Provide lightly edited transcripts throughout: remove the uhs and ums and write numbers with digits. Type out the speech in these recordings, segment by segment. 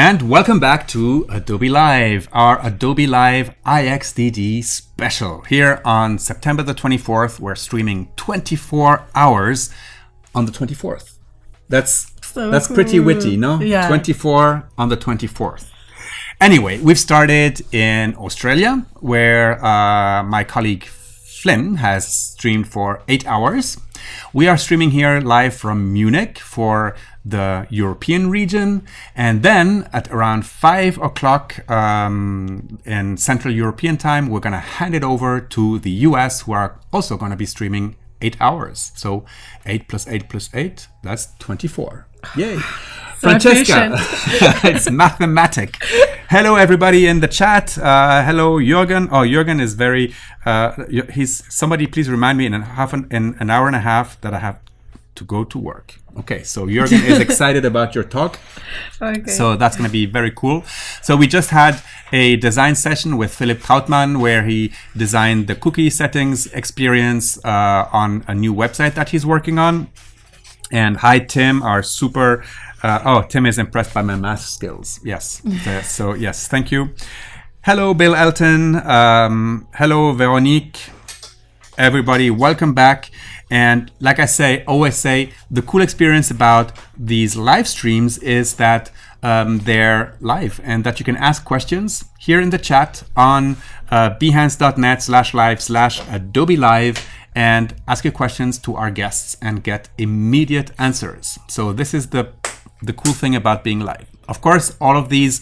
And welcome back to Adobe Live, our Adobe Live IXDD special. Here on September the 24th, we're streaming 24 hours on the 24th. That's cool. Pretty witty, no? Yeah. 24 on the 24th. Anyway, we've started in Australia, where my colleague Flynn has streamed for 8 hours. We are streaming here live from Munich for the European region, and then at around 5 o'clock in Central European time, we're going to hand it over to the US, who are also going to be streaming 8 hours. So 8 plus 8 plus 8, that's 24. Yay! Francesca, it's mathematic. Hello, everybody in the chat. Hello, Jürgen. Oh, Jürgen is very. Somebody, please remind me in an hour and a half that I have to go to work. Okay, so Jürgen is excited about your talk. Okay. So that's going to be very cool. So we just had a design session with Philipp Trautmann, where he designed the cookie settings experience on a new website that he's working on. And hi, Tim, our super. Tim is impressed by my math skills. Yes. So yes, thank you. Hello, Bill Elton. Hello, Veronique. Everybody, welcome back. And like I always say, the cool experience about these live streams is that they're live and that you can ask questions here in the chat on behance.net/live/Adobe Live and ask your questions to our guests and get immediate answers. So this is the cool thing about being live. Of course, all of these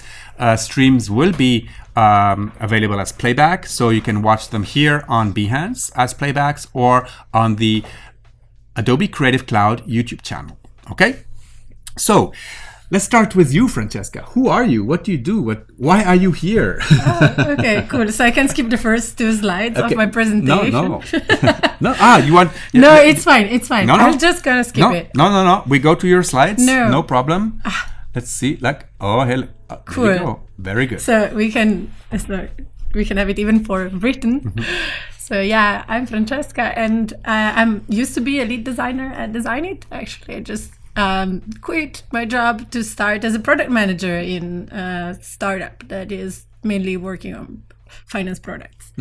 streams will be available as playback, so you can watch them here on Behance as playbacks or on the Adobe Creative Cloud YouTube channel. Okay? So let's start with you, Francesca. Who are you? What do you do? Why are you here? Okay, cool. So I can skip the first 2 slides of my presentation. No. You want? No, it's fine. It's fine. No. I'm just gonna skip it. No. We go to your slides. No problem. Let's see. Hello. Cool. There you go. Very good. So we can have it even for written. Mm-hmm. So yeah, I'm Francesca, and I'm used to be a lead designer at Designit. Actually, I just quit my job to start as a product manager in a startup that is mainly working on finance products,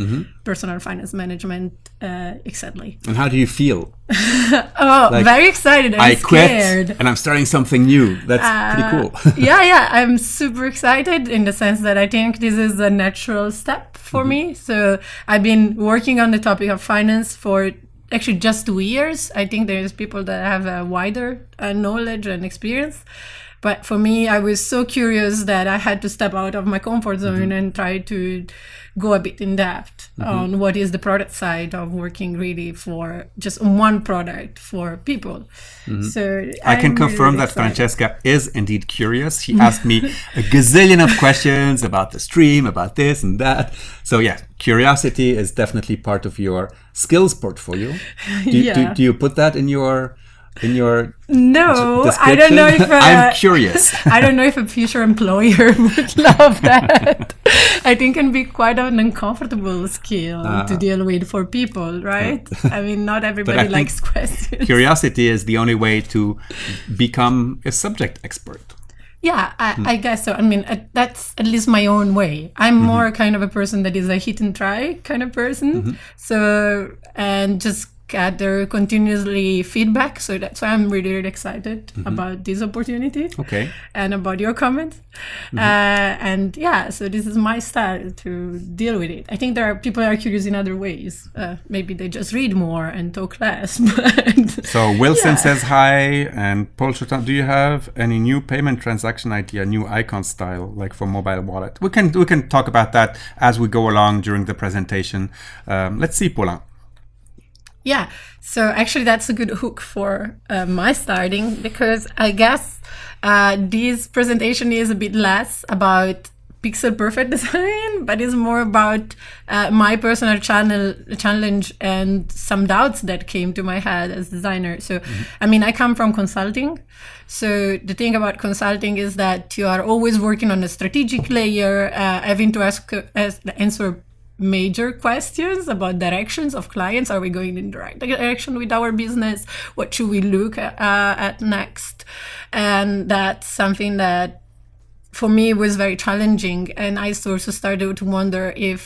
personal finance management, etc. And how do you feel? Very excited. I quit and I'm starting something new. That's pretty cool. Yeah, I'm super excited in the sense that I think this is a natural step for me. So I've been working on the topic of finance for actually just 2 years. I think there's people that have a wider knowledge and experience. But for me, I was so curious that I had to step out of my comfort zone and try to go a bit in depth on what is the product side of working really for just one product for people. So I can confirm that Francesca is indeed curious. She asked me a gazillion of questions about the stream, about this and that. So yeah, curiosity is definitely part of your skills portfolio. Do you put that in your No, description? I don't know if I'm curious. I don't know if a future employer would love that. I think it can be quite an uncomfortable skill to deal with for people, right? I mean, not everybody likes questions. Curiosity is the only way to become a subject expert. Yeah, I guess so. I mean, that's at least my own way. I'm more kind of a person that is a hit and try kind of person. So, and just gather continuously feedback. So that's why I'm really, really excited about this opportunity. Okay. And about your comments. And yeah, so this is my style to deal with it. I think there are people that are curious in other ways. Maybe they just read more and talk less. But so Wilson says hi, and Paul Chotan, do you have any new payment transaction idea, new icon style, like for mobile wallet? We can talk about that as we go along during the presentation. Let's see, Paulin. Yeah, so actually that's a good hook for my starting, because I guess this presentation is a bit less about pixel perfect design, but it's more about my personal challenge and some doubts that came to my head as designer. So, I mean, I come from consulting. So the thing about consulting is that you are always working on a strategic layer, having to answer major questions about directions of clients. Are we going in the right direction with our business? What should we look at next? And that's something that for me was very challenging. And I also started to wonder if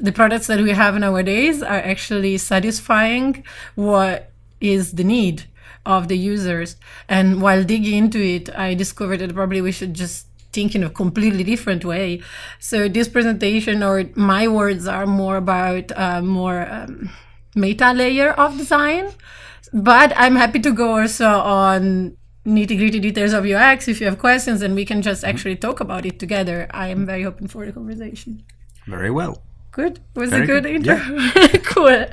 the products that we have nowadays are actually satisfying what is the need of the users. And while digging into it, I discovered that probably we should just think in a completely different way. So this presentation, or my words, are more about meta layer of design. But I'm happy to go also on nitty-gritty details of UX if you have questions, and we can just actually talk about it together. I am very open for the conversation. Very well. Good. Was Very a good good. intro. Yeah. Cool.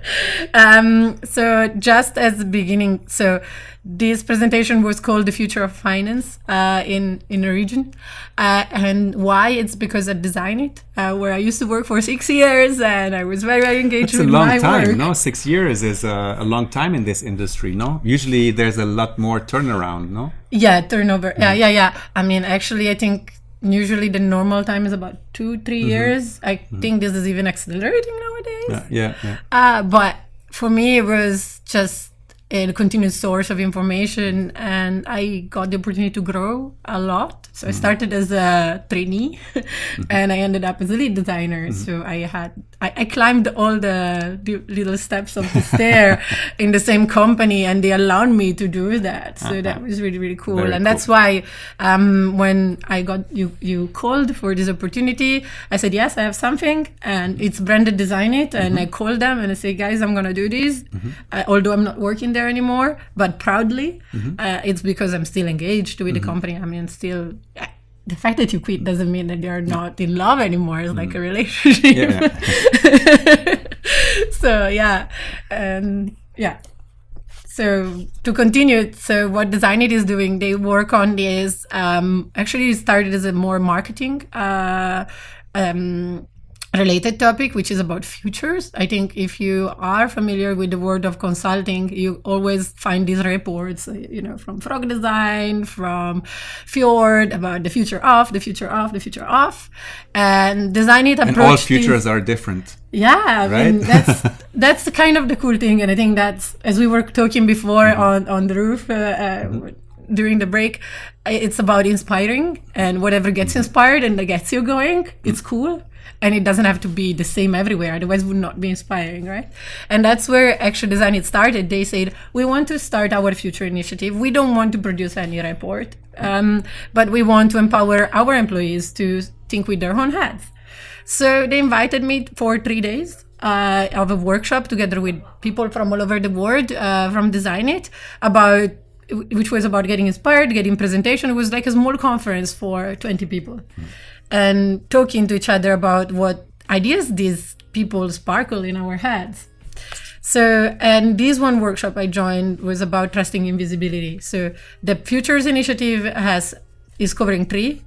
So just as the beginning, so this presentation was called The Future of Finance in a region. And why? It's because at Design It, where I used to work for 6 years, and I was very, very engaged with my work. It's a long time, no? 6 years is a long time in this industry, no? Usually there's a lot more turnaround, no? Yeah, turnover. Yeah. I mean, actually, I think usually the normal time is about 2-3 years. I think this is even accelerating nowadays. Yeah. But for me, it was just a continuous source of information, and I got the opportunity to grow a lot. So I started as a trainee and I ended up as a lead designer. So I climbed all the little steps of the stair in the same company, and they allowed me to do that. So that was really, really cool. Very and that's why when I got you called for this opportunity, I said, yes, I have something, and it's branded Design It. And I called them and I say, guys, I'm going to do this. Although I'm not working there anymore, but proudly, it's because I'm still engaged with the company. I mean, still, the fact that you quit doesn't mean that you're not in love anymore. It's like a relationship. So to continue, so what Design It is doing, they work on this. Actually, it started as a more marketing related topic, which is about futures. I think if you are familiar with the world of consulting, you always find these reports, from Frog Design, from Fjord, about the future of, and Design It approach. And all futures are different. Yeah, right? I mean, that's the kind of the cool thing. And I think that's, as we were talking before on the roof during the break, it's about inspiring, and whatever gets inspired and that gets you going, it's cool. And it doesn't have to be the same everywhere, otherwise it would not be inspiring, right? And that's where actually Design It started. They said, we want to start our future initiative. We don't want to produce any report, but we want to empower our employees to think with their own heads. So they invited me for 3 days of a workshop together with people from all over the world from Design It, which was about getting inspired, getting presentation. It was like a small conference for 20 people. And talking to each other about what ideas these people sparkle in our heads. So, and this one workshop I joined was about trusting invisibility. So the Futures Initiative is covering 3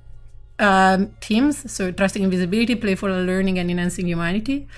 themes. So trusting invisibility, playful learning, and enhancing humanity.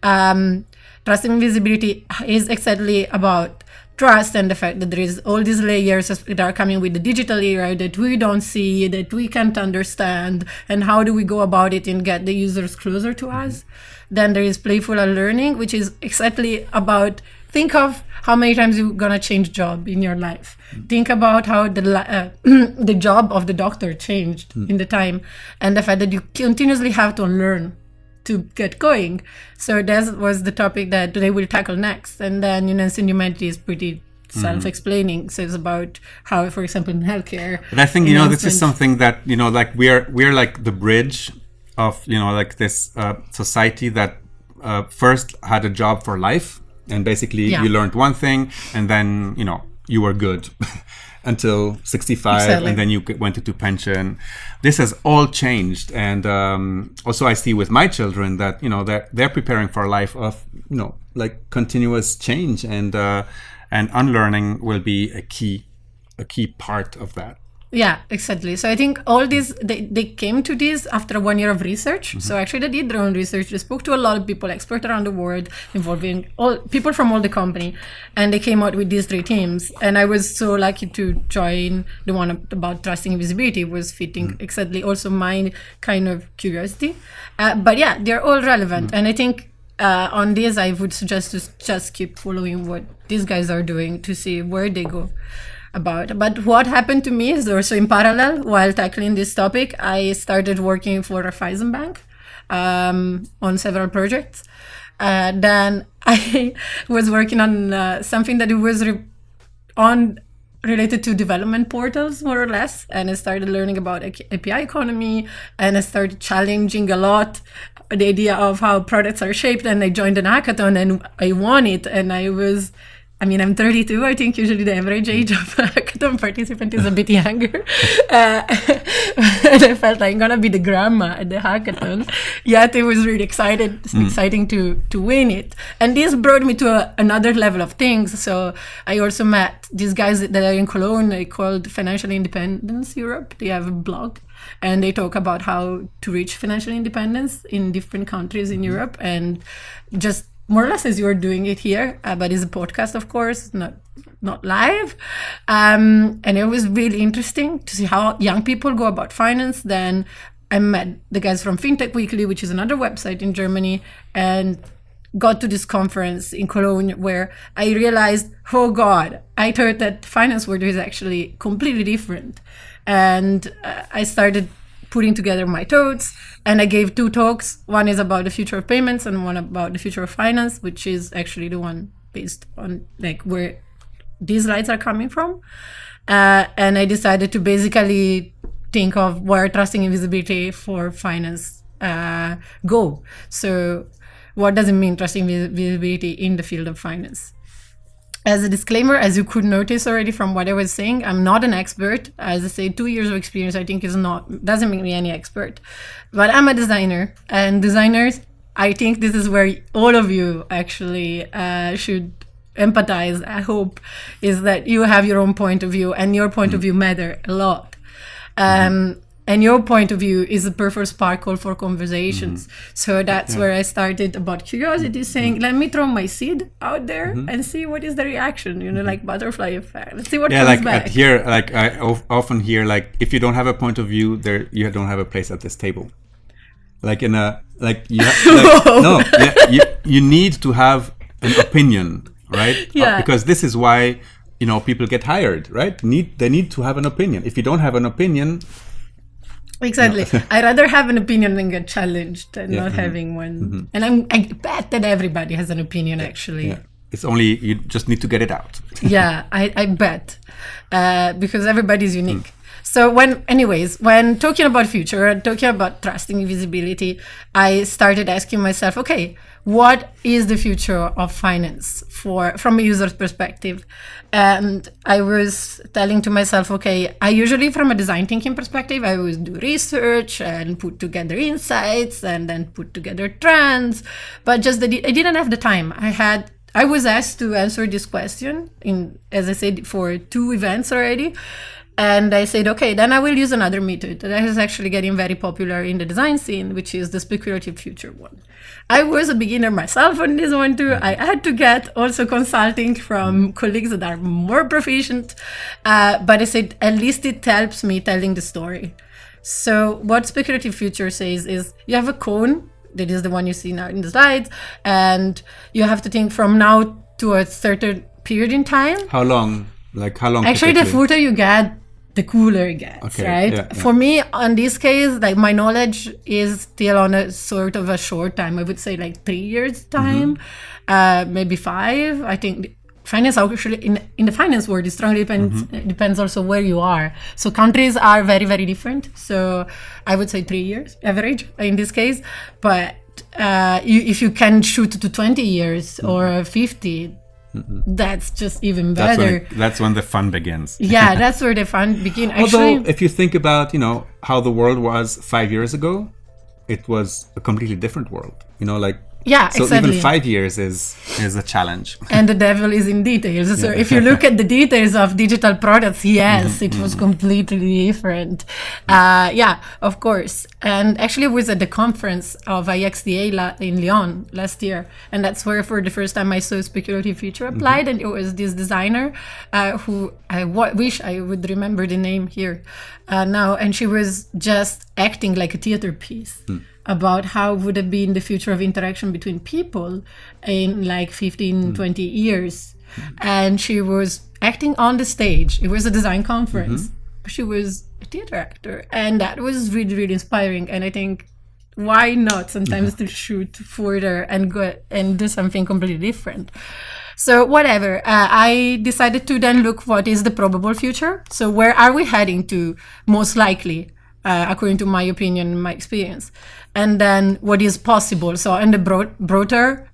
Trusting invisibility is exactly about trust and the fact that there is all these layers that are coming with the digital era that we don't see, that we can't understand, and how do we go about it and get the users closer to us. Then there is playful learning, which is exactly about, think of how many times you're gonna change job in your life. Think about how the job of the doctor changed in the time, and the fact that you continuously have to learn to get going. So that was the topic that they will tackle next. And then enhancing humanity is pretty self-explaining. So it's about how, for example, in healthcare. But I think, this is something that, like we're like the bridge of, like this society that first had a job for life. And basically you learned one thing and then, you were good. Until 65, exactly. And then you went into pension. This has all changed, and also I see with my children that they're preparing for a life of like continuous change, and unlearning will be a key part of that. Yeah, exactly. So I think all this, they came to this after 1 year of research. So actually they did their own research. They spoke to a lot of people, experts around the world, involving all people from all the company. And they came out with these 3 teams. And I was so lucky to join the one about trusting invisibility. It was fitting exactly also my kind of curiosity. But yeah, they're all relevant. And I think on this, I would suggest to just keep following what these guys are doing to see where they go. about. But what happened to me is also in parallel, while tackling this topic, I started working for Raiffeisen Bank on several projects. Then I was working on something that it was related to development portals, more or less. And I started learning about API economy, and I started challenging a lot the idea of how products are shaped. And I joined an hackathon and I won it. And I'm 32. I think usually the average age of a hackathon participant is a bit younger. And I felt like I'm going to be the grandma at the hackathon. Yet it was really exciting to win it. And this brought me to another level of things. So I also met these guys that are in Cologne. They called Financial Independence Europe. They have a blog. And they talk about how to reach financial independence in different countries in Europe. And just more or less as you're doing it here, but it's a podcast, of course, not live. And it was really interesting to see how young people go about finance. Then I met the guys from FinTech Weekly, which is another website in Germany, and got to this conference in Cologne where I realized, oh God, I thought that finance world is actually completely different. And I started putting together my thoughts, and I gave 2 talks. One is about the future of payments and one about the future of finance, which is actually the one based on where these slides are coming from. And I decided to basically think of where trusting invisibility for finance go. So what does it mean, trusting visibility in the field of finance? As a disclaimer, as you could notice already from what I was saying, I'm not an expert. As I say, 2 years of experience, I think doesn't make me any expert. But I'm a designer, and designers, I think this is where all of you actually should empathize, I hope, is that you have your own point of view, and your point of view matter a lot. And your point of view is a perfect sparkle for conversations. So that's where I started about curiosity, saying, let me throw my seed out there and see what is the reaction, like butterfly effect. Let's see what comes back. Here, I often hear, if you don't have a point of view, you don't have a place at this table. You need to have an opinion, right? Yeah. Because this is why, people get hired, right? They need to have an opinion. If you don't have an opinion... Exactly. I'd rather have an opinion than get challenged and not having one. And I bet that everybody has an opinion, actually. Yeah. It's only, you just need to get it out. Yeah, I bet. Because everybody's unique. So when talking about future and talking about trusting invisibility, I started asking myself, okay, what is the future of finance from a user's perspective? And I was telling to myself, okay, I usually, from a design thinking perspective, I always do research and put together insights and then put together trends, but just I didn't have the time. I was asked to answer this question as I said, for 2 events already. And I said, okay, then I will use another method that is actually getting very popular in the design scene, which is the speculative future one. I was a beginner myself on this one too. I had to get also consulting from colleagues that are more proficient. But I said, at least it helps me telling the story. So what speculative future says is you have a cone, that is the one you see now in the slides, and you have to think from now to a certain period in time. How long? Actually, the further you get, the cooler it gets, right? Yeah. For me, on this case, my knowledge is still on a sort of a short time. I would say 3 years time, maybe 5. I think finance actually in the finance world, it strongly depends also where you are. So countries are very, very different. So I would say 3 years average in this case. But if you can shoot to 20 years or 50, that's just even better. That's when the fun begins. Yeah, that's where the fun begins. Although, if you think about, how the world was 5 years ago, it was a completely different world. Yeah, so exactly. Even 5 years is a challenge. And the devil is in details. So if you look at the details of digital products, yes, it was completely different. Of course. And actually, I was at the conference of IXDA in Lyon last year. And that's where, for the first time, I saw speculative future applied. And it was this designer who I wish I would remember the name here now. And she was just acting like a theater piece. About how would it be in the future of interaction between people in 15, 20 years. And she was acting on the stage. It was a design conference. She was a theater actor, and that was really, really inspiring. And I think, why not sometimes to shoot further and go and do something completely different? So whatever, I decided to then look what is the probable future. So where are we heading to most likely, according to my opinion and my experience? And then what is possible? So in the broader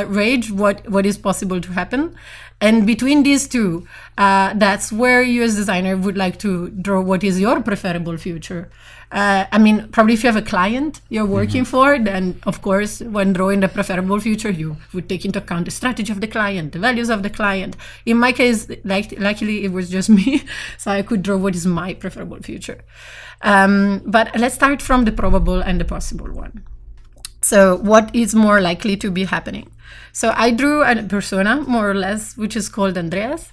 range, what is possible to happen? And between these two, that's where you as designer would like to draw what is your preferable future. I mean, probably if you have a client you're working for, then of course, when drawing the preferable future, you would take into account the strategy of the client, the values of the client. In my case, luckily, it was just me, so I could draw what is my preferable future. But let's start from the probable and the possible one. So what is more likely to be happening? So I drew a persona, more or less, which is called Andreas.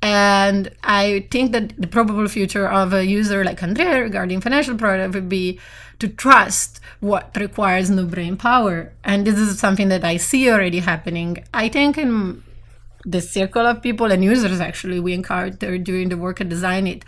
And I think that the probable future of a user like Andrea regarding financial product would be to trust what requires no brain power. And this is something that I see already happening. I think in the circle of people and users, actually, we encounter during the work at Design It,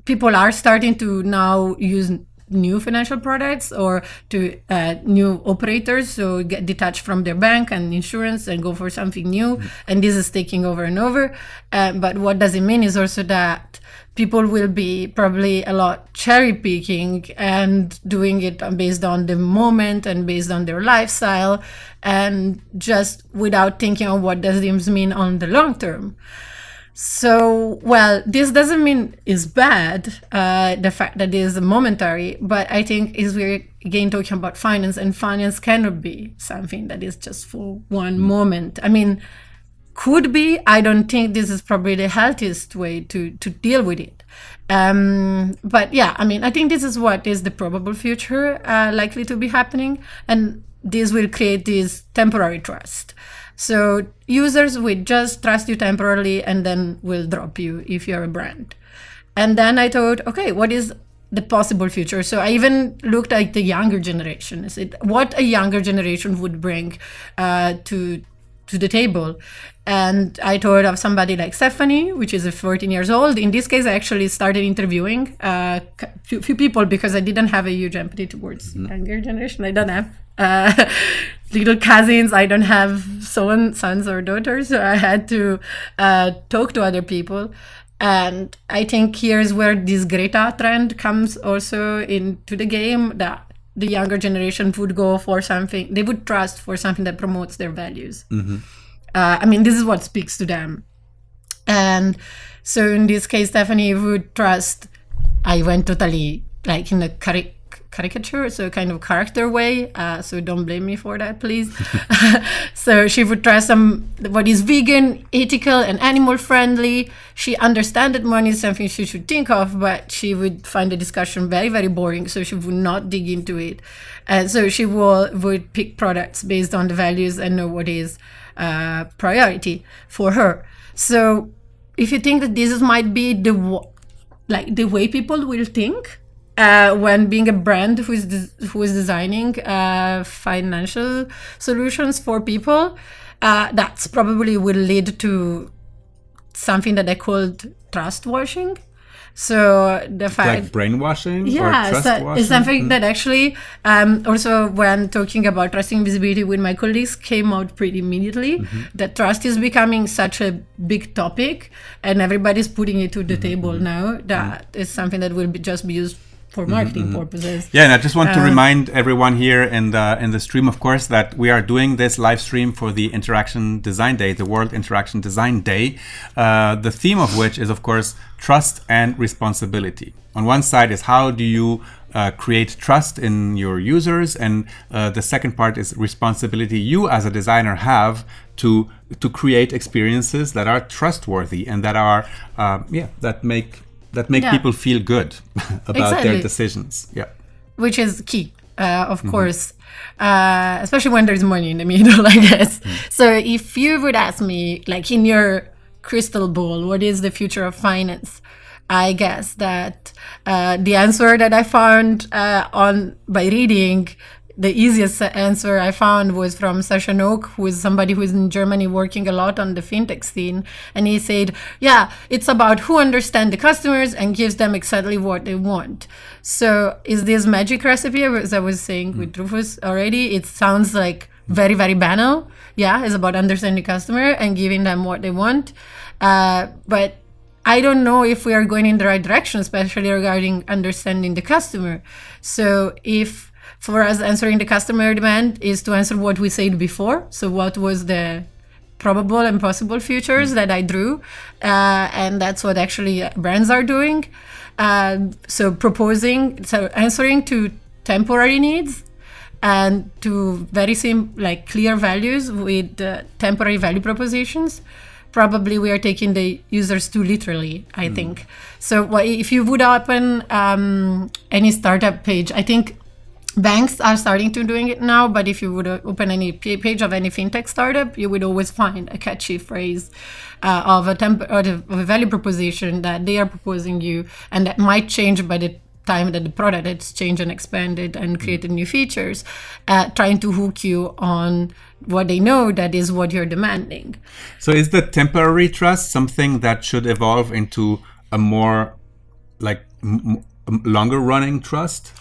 people are starting to now use new financial products or to new operators, so get detached from their bank and insurance and go for something new. And this is taking over and over. But what does it mean is also that people will be probably a lot cherry picking and doing it based on the moment and based on their lifestyle, and just without thinking of what does this mean on the long term. So, well, this doesn't mean it's bad, the fact that it is momentary, but I think is we're again talking about finance, and finance cannot be something that is just for one moment. I mean, could be. I don't think this is probably the healthiest way to deal with it. But yeah, I mean, I think this is what is the probable future likely to be happening, and this will create this temporary trust. So users will just trust you temporarily and then will drop you if you're a brand. And then I thought, okay, what is the possible future? So I even looked at the younger generation. What a younger generation would bring to the table. And I thought of somebody like Stephanie, which is 14 years old. In this case, I actually started interviewing a few people because I didn't have a huge empathy towards younger generation. I don't have little cousins. I don't have sons or daughters. So I had to talk to other people. And I think here's where this Greta trend comes also into the game, that the younger generation would go for something, they would trust for something that promotes their values. I mean, this is what speaks to them. And so in this case, Stephanie would trust, I went totally like in a caricature, so kind of character way, so don't blame me for that, please. So she would trust what is vegan, ethical, and animal friendly. She understands that money is something she should think of, but she would find the discussion very, very boring, so she would not dig into it. And so she would pick products based on the values and know what is priority for her. So if you think that this might be the way people will think when being a brand who is designing financial solutions for people, that's probably will lead to something that I called trust washing. So the fact, like brainwashing, yeah, or trust so washing? It's something that actually also when talking about trust and visibility with my colleagues came out pretty immediately, that trust is becoming such a big topic and everybody's putting it to the table now, that is something that will just be used for marketing purposes. Yeah, and I just want to remind everyone here in the stream, of course, that we are doing this live stream for the Interaction Design Day, the World Interaction Design Day, the theme of which is, of course, trust and responsibility. On one side is how do you create trust in your users, and the second part is responsibility you as a designer have to create experiences that are trustworthy and that are that make people feel good about their decisions. Yeah, which is key, of course, especially when there's money in the middle, I guess. So if you would ask me, like in your crystal ball, what is the future of finance? I guess that the answer that I found by reading the easiest answer I found was from Sasha Noak, who is somebody who is in Germany working a lot on the fintech scene. And he said, yeah, it's about who understands the customers and gives them exactly what they want. So is this magic recipe, as I was saying with Rufus already, it sounds like very, very banal. Yeah, it's about understanding the customer and giving them what they want. But I don't know if we are going in the right direction, especially regarding understanding the customer. So if for us answering the customer demand is to answer what we said before, so what was the probable and possible futures that I drew, and that's what actually brands are doing. So answering to temporary needs and to very clear values with temporary value propositions. Probably we are taking the users too literally, I think. So if you would open any startup page, I think banks are starting to doing it now, but if you would open any page of any fintech startup, you would always find a catchy phrase of a value proposition that they are proposing you, and that might change by the time that the product has changed and expanded and created new features, trying to hook you on what they know that is what you're demanding. So is the temporary trust something that should evolve into a more longer running trust?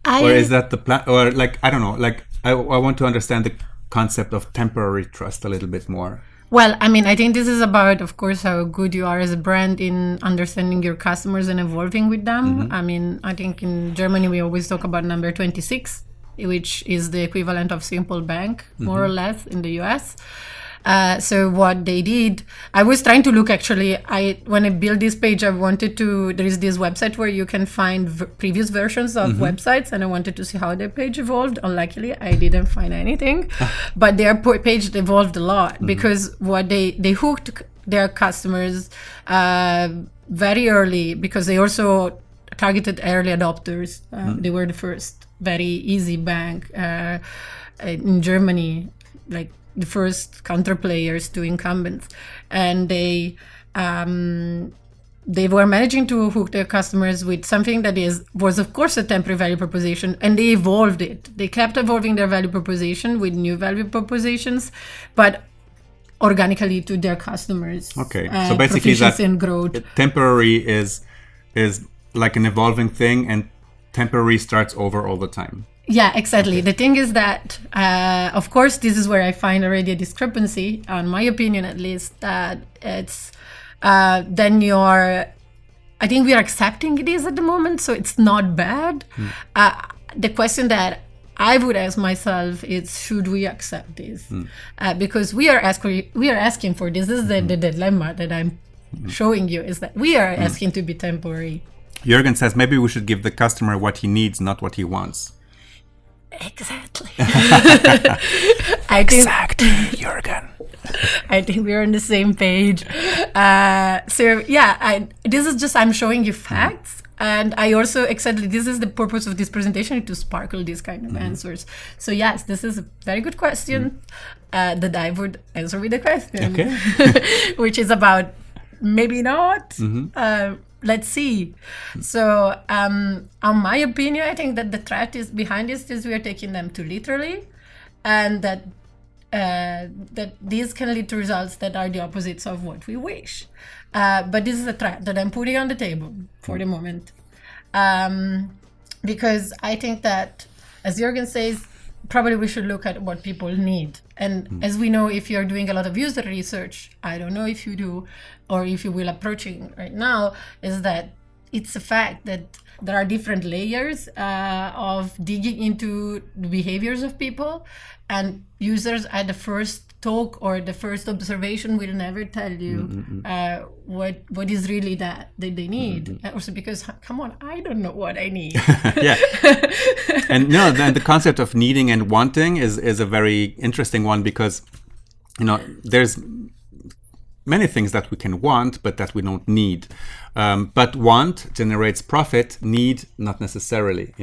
Or is that the plan? Or I don't know, I want to understand the concept of temporary trust a little bit more. Well, I mean, I think this is about, of course, how good you are as a brand in understanding your customers and evolving with them. I mean, I think in Germany, we always talk about number 26, which is the equivalent of Simple Bank, more or less, in the US. So what they did, I was trying to look actually, when I built this page, I wanted to, there is this website where you can find previous versions of websites, and I wanted to see how their page evolved. Unluckily, I didn't find anything, but their page evolved a lot because what they hooked their customers very early, because they also targeted early adopters. They were the first very easy bank in Germany, the first counter players to incumbents, and they were managing to hook their customers with something that was of course a temporary value proposition, and they evolved it. They kept evolving their value proposition with new value propositions, but organically to their customers. Okay, so basically that and growth. Temporary is like an evolving thing, and temporary starts over all the time. Yeah, exactly. Okay. The thing is that, of course, this is where I find already a discrepancy, in my opinion at least, that it's then I think we are accepting it is at the moment, so it's not bad. The question that I would ask myself is, should we accept this? Because we are asking for this. This is the dilemma that I'm showing you, is that we are asking to be temporary. Jürgen says maybe we should give the customer what he needs, not what he wants. Exactly. Exactly, Jürgen. I think we're on the same page. So yeah, this is just, I'm showing you facts. And I also, exactly, this is the purpose of this presentation, to sparkle these kind of answers. So yes, this is a very good question that I would answer with a question, which is about maybe not. Let's see. So, on my opinion, I think that the threat is behind this is we are taking them too literally, and that these can lead to results that are the opposites of what we wish. But this is a threat that I'm putting on the table for the moment, because I think that, as Jürgen says, probably we should look at what people need. And as we know, if you're doing a lot of user research, I don't know if you do, or if you will approaching right now, is that it's a fact that there are different layers of digging into the behaviors of people, and users at the first talk or the first observation will never tell you what is really that they need. Also because, come on, I don't know what I need. Yeah. And the concept of needing and wanting is a very interesting one, because there's many things that we can want but that we don't need. But want generates profit, need not necessarily,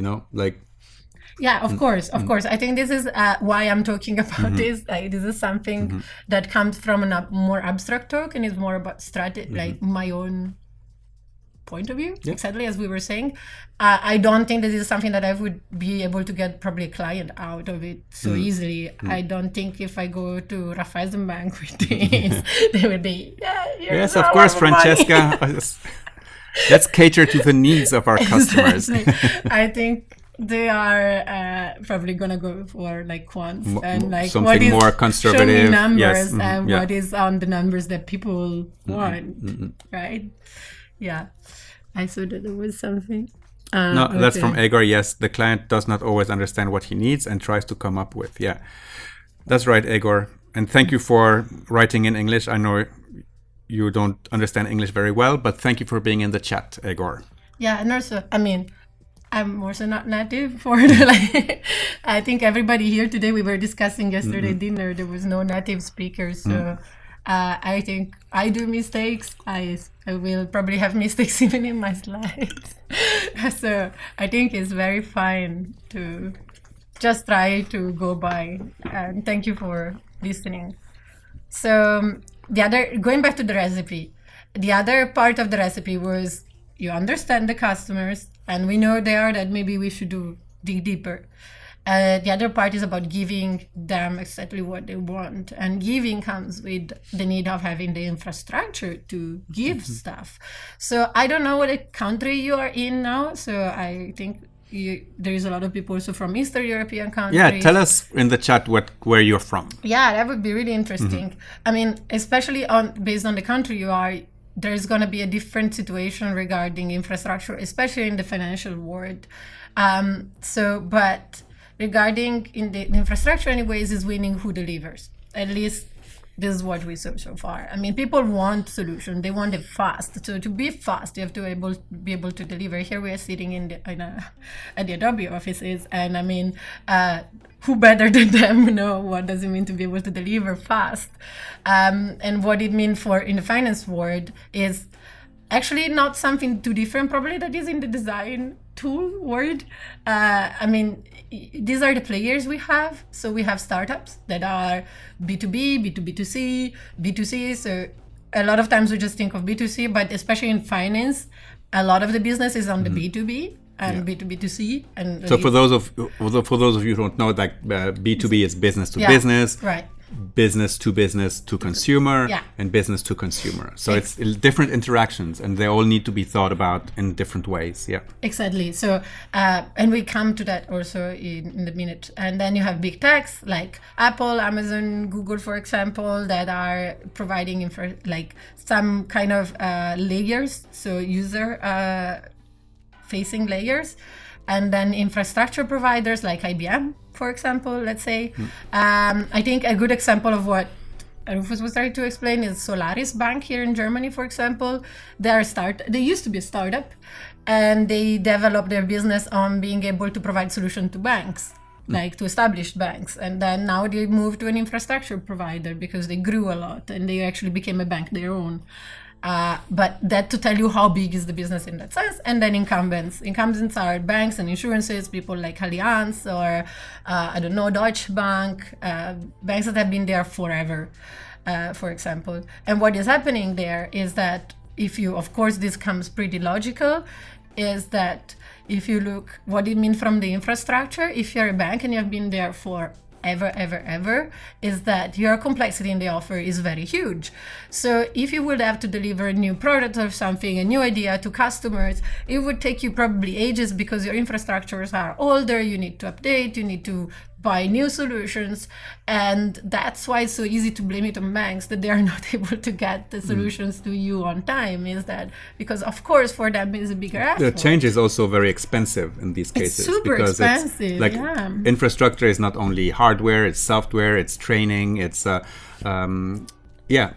Yeah, of course. I think this is why I'm talking about this. This is something that comes from a more abstract talk, and is more about strategy, like my own point of view, exactly as we were saying. I don't think that this is something that I would be able to get probably a client out of it so easily. I don't think if I go to Raiffeisenbank with this, they would be, yes, of course, Francesca. Let's cater to the needs of our customers. I think they are probably gonna go for like quants and like something what is more conservative. show me numbers Yes. and what is on the numbers that people want, right? Yeah, I saw that there was something. No, that's from okay. Egor. Yes, the client does not always understand what he needs and tries to come up with. Yeah, that's right, Egor. And thank you for writing in English. I know you don't understand English very well, but thank you for being in the chat, Egor. Yeah, and also, I mean, I'm also not native for the, like, I think everybody here today, we were discussing yesterday dinner, there was no native speakers. So I think I do mistakes. I will probably have mistakes even in my slides. So I think it's very fine to just try to go by. And thank you for listening. So going back to the recipe, the other part of the recipe was you understand the customers, and we know that maybe we should dig deeper. The other part is about giving them exactly what they want, and giving comes with the need of having the infrastructure to give stuff. So I don't know what country you are in now, so I think there is a lot of people also from Eastern European countries. Yeah, tell us in the chat where you're from. Yeah, that would be really interesting. I mean, especially based on the country you are, there's going to be a different situation regarding infrastructure, especially in the financial world. But regarding in the infrastructure anyways, is winning who delivers. At least this is what we saw so far. I mean, people want solution. They want it fast. So to be fast, you have to be able to deliver. Here we are sitting at the Adobe offices, and I mean, who better than them know what does it mean to be able to deliver fast? And what it means in the finance world is actually not something too different probably that is in the design tool world. I mean, these are the players we have. So we have startups that are B2B, B2B2C, B2C. So a lot of times we just think of B2C, but especially in finance, a lot of the business is on the B2B and B2B2C. And so for those of you who don't know, like B2B is business to business, right? Business to consumer, and business to consumer. So it's different interactions, and they all need to be thought about in different ways. Yeah, exactly. So and we come to that also in the minute. And then you have big techs like Apple, Amazon, Google, for example, that are providing like some kind of layers, so user facing layers. And then infrastructure providers like IBM, for example, let's say. I think a good example of what Rufus was trying to explain is Solaris Bank here in Germany, for example. They used to be a startup, and they developed their business on being able to provide solutions to banks, like to established banks. And then now they moved to an infrastructure provider because they grew a lot and they actually became a bank their own. But that to tell you how big is the business in that sense. And then incumbents are banks and insurances, people like Allianz or I don't know, Deutsche Bank, banks that have been there forever, for example. And what is happening there is that of course this comes pretty logical, is that if you look what it means from the infrastructure, if you're a bank and you have been there for ever, is that your complexity in the offer is very huge. So if you would have to deliver a new product or something, a new idea to customers, it would take you probably ages because your infrastructures are older, you need to update, you need to buy new solutions. And that's why it's so easy to blame it on banks that they are not able to get the solutions to you on time, is that because of course for them it's a bigger effort. The change is also very expensive in these cases. It's super expensive. Infrastructure is not only hardware, it's software, it's training, it's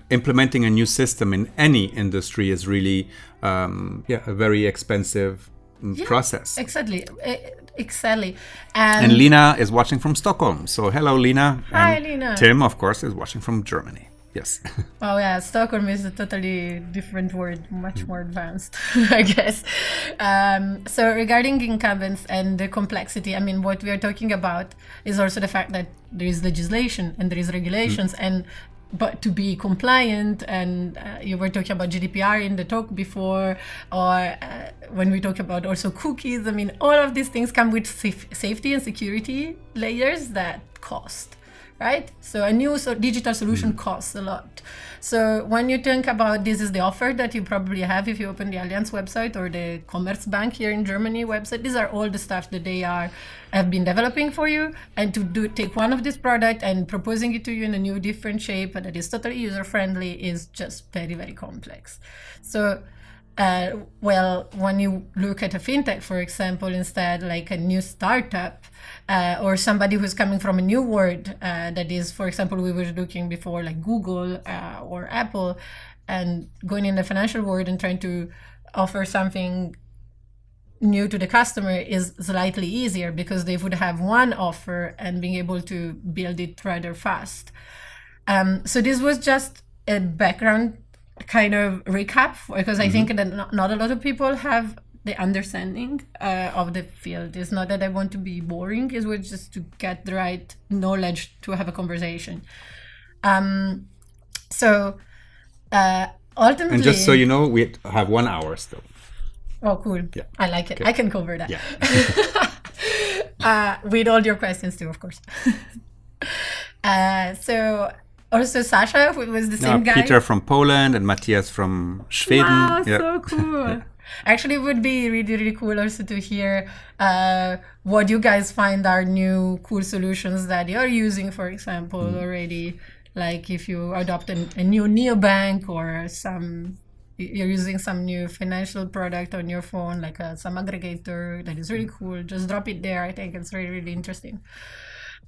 implementing a new system in any industry is really a very expensive process. Exactly. And Lina is watching from Stockholm. So hello, Lina. Hi, and Lina. Tim, of course, is watching from Germany. Yes. Oh yeah, Stockholm is a totally different word, much more advanced, I guess. So regarding incumbents and the complexity, I mean, what we are talking about is also the fact that there is legislation and there is regulations, and but to be compliant, and you were talking about GDPR in the talk before, or when we talk about also cookies, I mean, all of these things come with safety and security layers that cost, right? So a new digital solution costs a lot. So when you think about this is the offer that you probably have if you open the Allianz website or the Commerzbank here in Germany website, these are all the stuff that they have been developing for you, and to take one of this product and proposing it to you in a new different shape that is totally user friendly is just very, very complex. So well, when you look at a fintech, for example, instead, like a new startup or somebody who's coming from a new world, that is, for example, we were looking before like Google or Apple, and going in the financial world and trying to offer something new to the customer is slightly easier because they would have one offer and being able to build it rather fast. So this was just a background kind of recap, because I think that not a lot of people have the understanding of the field. It's not that I want to be boring, it was just to get the right knowledge to have a conversation. So ultimately, and just so you know, we have 1 hour still. Oh, cool. Yeah. I like it. Okay. I can cover that. Yeah. With all your questions too, of course. So also Sasha, who was the same guy. Peter from Poland and Matthias from Sweden. Wow, so cool. Actually, it would be really, really cool also to hear what you guys find are new cool solutions that you're using, for example, already. Like if you adopt a new neobank, or you're using some new financial product on your phone, like some aggregator that is really cool. Just drop it there. I think it's really, really interesting.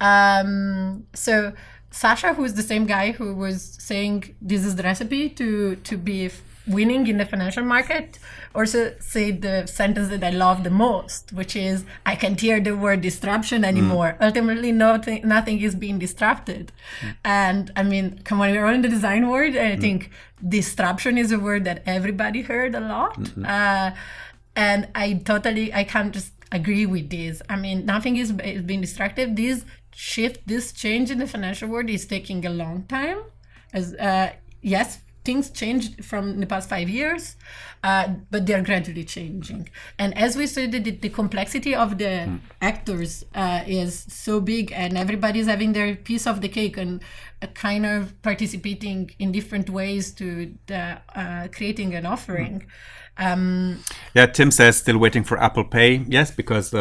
So Sasha, who's the same guy who was saying this is the recipe to be winning in the financial market, also said the sentence that I love the most, which is, I can't hear the word disruption anymore. Ultimately, nothing is being disrupted. And I mean, come on, we're all in the design world, and I think disruption is a word that everybody heard a lot. And I can't just agree with this. I mean, nothing is being disrupted. This change in the financial world is taking a long time. Yes, things changed from the past 5 years, but they're gradually changing. And as we said, the complexity of the actors is so big, and everybody's having their piece of the cake and kind of participating in different ways to creating an offering. Tim says still waiting for Apple Pay. Yes, because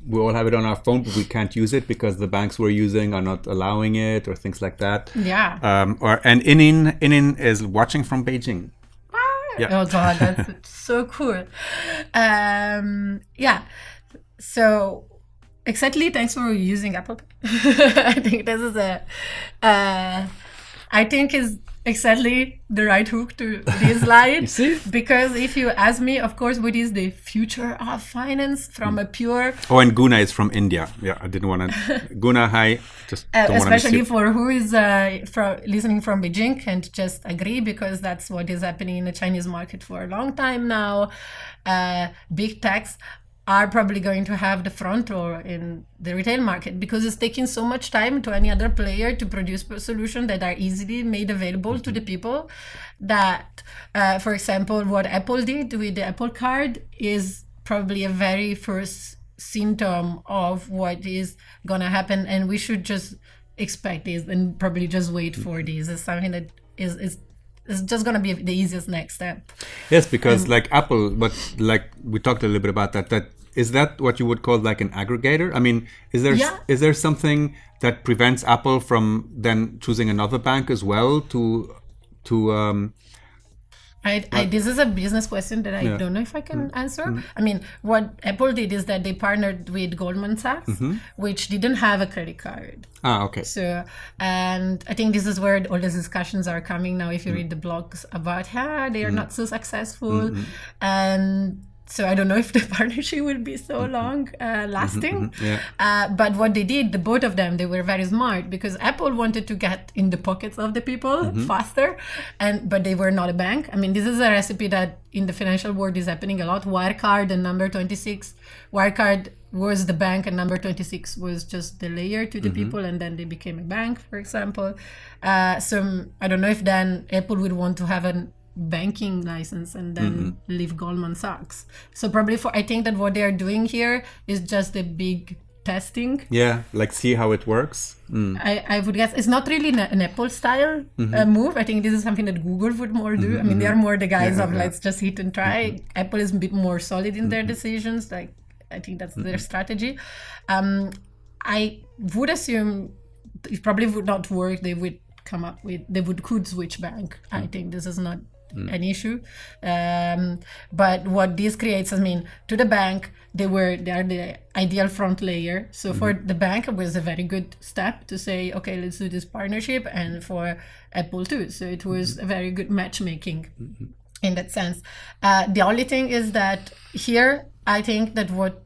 we all have it on our phone, but we can't use it because the banks we're using are not allowing it, or things like that. Yeah. And Inin is watching from Beijing. Yeah. Oh God, that's so cool. Yeah. So exactly. Thanks for using Apple Pay. I think this is I think is exactly the right hook to this slide. You see? Because if you ask me, of course, what is the future of finance from a pure... Oh, and Guna is from India. Yeah, I didn't want to... Guna, hi. Just don't want to especially for who is listening from Beijing, and just agree, because that's what is happening in the Chinese market for a long time now. Big techs are probably going to have the front row in the retail market, because it's taking so much time to any other player to produce solutions that are easily made available to the people, that, for example, what Apple did with the Apple Card is probably a very first symptom of what is going to happen, and we should just expect this and probably just wait for this. It's something that is just going to be the easiest next step. Yes, because like Apple, but like we talked a little bit about that is that what you would call like an aggregator? I mean, is there something that prevents Apple from then choosing another bank as well to this is a business question that I don't know if I can answer. I mean, what Apple did is that they partnered with Goldman Sachs, which didn't have a credit card. Okay. So, and I think this is where all the discussions are coming now. If you read the blogs about they are not so successful, and so I don't know if the partnership will be so long lasting. But what they did, the both of them, they were very smart, because Apple wanted to get in the pockets of the people faster, but they were not a bank. I mean, this is a recipe that in the financial world is happening a lot. Wirecard and number 26. Wirecard was the bank, and number 26 was just the layer to the people, and then they became a bank, for example. So I don't know if then Apple would want to have a banking license and then leave Goldman Sachs. So probably I think that what they are doing here is just a big testing. Yeah, like see how it works. I would guess it's not really an Apple style move. I think this is something that Google would more do. I mean, they are more the guys of let's just hit and try. Apple is a bit more solid in their decisions. Like, I think that's their strategy. I would assume it probably would not work. They would come up with, could switch bank. I think this is not an issue. But what this creates, I mean, to the bank, they are the ideal front layer. So for the bank, it was a very good step to say, okay, let's do this partnership, and for Apple too. So it was a very good matchmaking in that sense. The only thing is that here, I think that what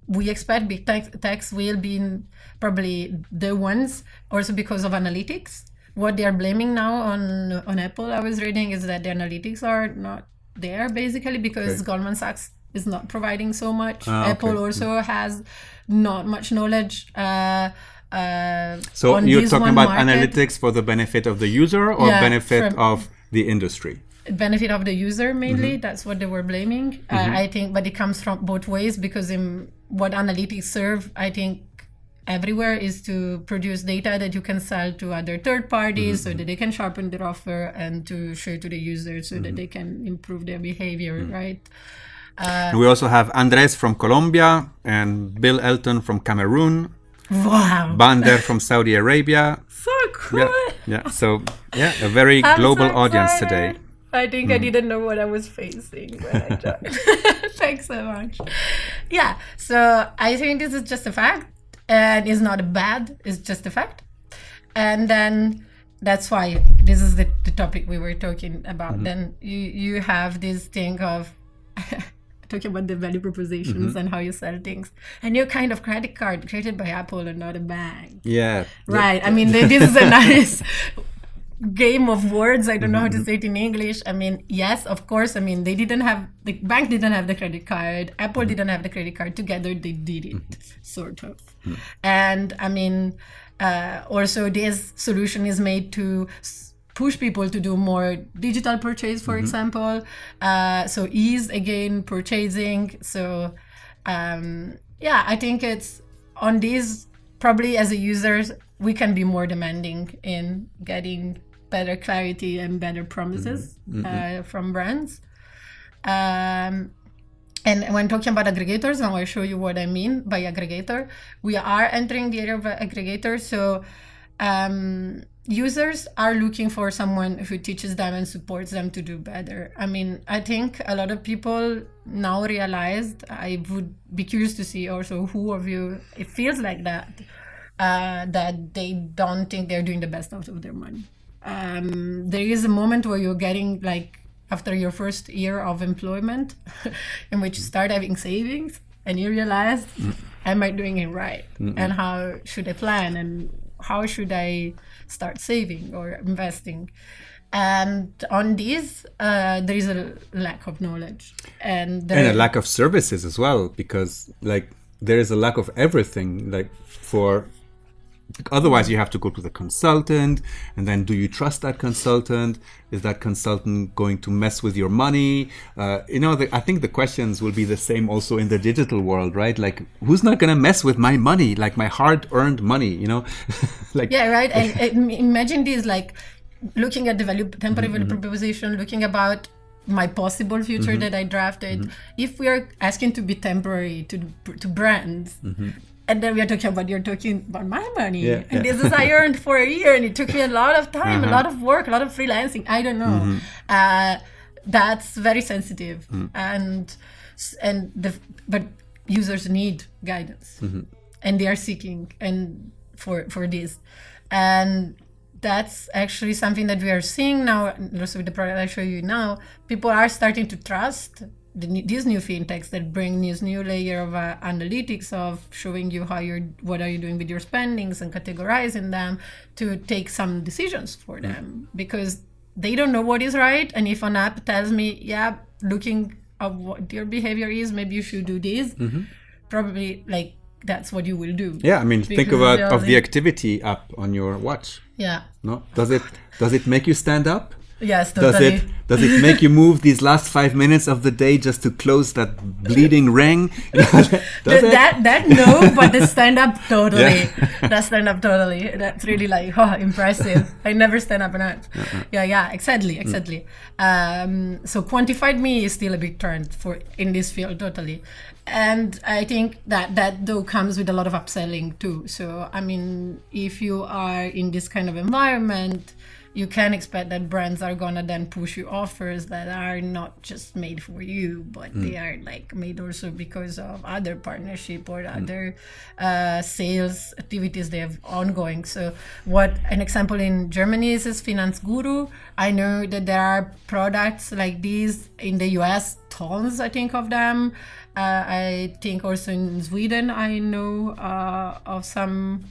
we expect big techs will be probably the ones, also because of analytics. What they are blaming now on Apple, I was reading, is that the analytics are not there, basically, because Goldman Sachs is not providing so much. Apple also has not much knowledge. So you're talking about analytics for the benefit of the user or benefit of the industry? Benefit of the user mainly. That's what they were blaming. I think, but it comes from both ways, because what analytics serve, I think, everywhere is to produce data that you can sell to other third parties so that they can sharpen their offer, and to show to the users so that they can improve their behavior, right? We also have Andres from Colombia and Bill Elton from Cameroon. Wow. Bander from Saudi Arabia. So cool. So a very global audience today. I think I didn't know what I was facing when I joined. Thanks so much. Yeah, so I think this is just a fact, and it's not bad, it's just a fact. And then that's why this is the topic we were talking about. Then you have this thing of talking about the value propositions and how you sell things, and your kind of credit card created by Apple and not a bank. Yeah. Right. I mean, this is a nice game of words. I don't know how to say it in English. I mean, yes, of course. I mean, the bank didn't have the credit card. Apple didn't have the credit card. Together, they did it, sort of. And I mean, also this solution is made to push people to do more digital purchase, for example. So ease, again, purchasing. So I think it's on these, probably as a user, we can be more demanding in getting better clarity and better promises from brands. And when talking about aggregators, I will show you what I mean by aggregator. We are entering the area of aggregators. So users are looking for someone who teaches them and supports them to do better. I mean, I think a lot of people now realized, I would be curious to see also who of you, it feels like that they don't think they're doing the best out of their money. There is a moment where you're getting, like, after your first year of employment, in which you start having savings, and you realize, am I doing it right? And how should I plan? And how should I start saving or investing? And on these, there is a lack of knowledge. And a lack of services as well, because, like, there is a lack of everything, like, otherwise you have to go to the consultant, and then do you trust that consultant? Is that consultant going to mess with your money? I think the questions will be the same also in the digital world, right? Like, who's not going to mess with my money, like my hard-earned money, like, yeah, right. And imagine this, like, looking at the temporary value proposition, looking about my possible future that I drafted. If we are asking to be temporary to brands, and then you're talking about my money. And this is I earned for a year, and it took me a lot of time, a lot of work, a lot of freelancing. I don't know. That's very sensitive. But users need guidance, and they are seeking for this. And that's actually something that we are seeing now. Also with the product I show you now, people are starting to trust these new fintechs that bring this new layer of analytics, of showing you what are you doing with your spendings and categorizing them to take some decisions for them, because they don't know what is right. And if an app tells me, looking at what your behavior is, maybe you should do this, probably like that's what you will do. Yeah, I mean, think Because about they're of the only- activity app on your watch. Yeah. No, does it make you stand up? Yes, totally. Does it make you move these last 5 minutes of the day just to close that bleeding ring? Does it? That no, but the stand up totally. Yeah. That stand up totally. That's really like impressive. I never stand up enough. Yeah, exactly. So quantified me is still a big trend for in this field totally, and I think that though comes with a lot of upselling too. So I mean, if you are in this kind of environment, you can expect that brands are gonna then push you offers that are not just made for you, but they are like made also because of other partnership or other sales activities they have ongoing. So what an example in Germany is Finanzguru. I know that there are products like these in the US, tons I think of them. I think also in Sweden I know of some,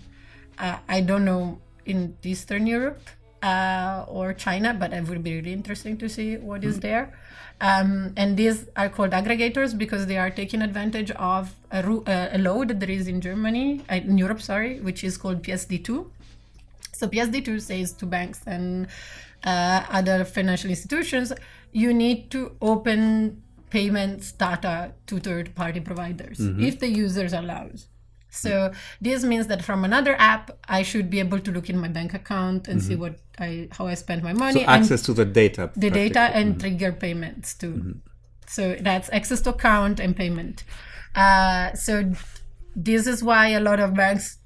I don't know in Eastern Europe or China, but it would be really interesting to see what is there. And these are called aggregators because they are taking advantage of a law that there is in Germany, in Europe, sorry, which is called PSD2. So PSD2 says to banks and other financial institutions, you need to open payments data to third-party providers if the users allows. So this means that from another app, I should be able to look in my bank account and see how I spent my money. So access to the data. The data and trigger payments too. So that's access to account and payment. So this is why a lot of banks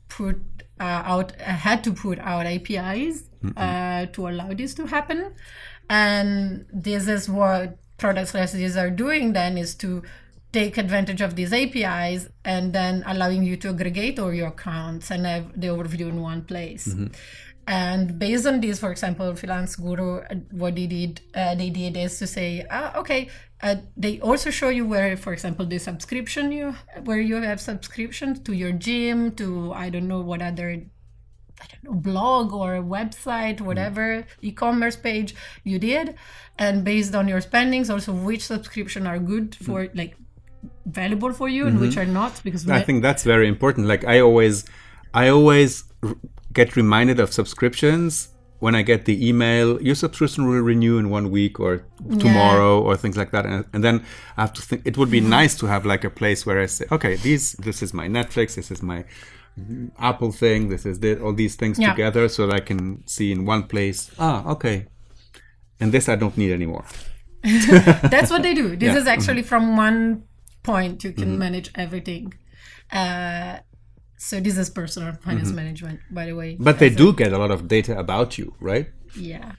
had to put out APIs to allow this to happen. And this is what products like these are doing then, is to take advantage of these APIs and then allowing you to aggregate all your accounts and have the overview in one place. And based on this, for example, Finanzguru, what they did is to say, they also show you where, for example, the subscription where you have subscriptions to your gym, to I don't know what other blog or website, whatever e-commerce page you did, and based on your spendings, also which subscription are good for like valuable for you and which are not, because I think that's very important. Like I always get reminded of subscriptions when I get the email, your subscription will renew in 1 week or tomorrow or things like that. And then I have to think, it would be nice to have like a place where I say, okay, this is my Netflix, this is my Apple thing, this is all these things together, so that I can see in one place, okay, and this I don't need anymore. That's what they do. This is actually from one point you can manage everything. So this is personal finance management, by the way. But they do get a lot of data about you, right? Yeah.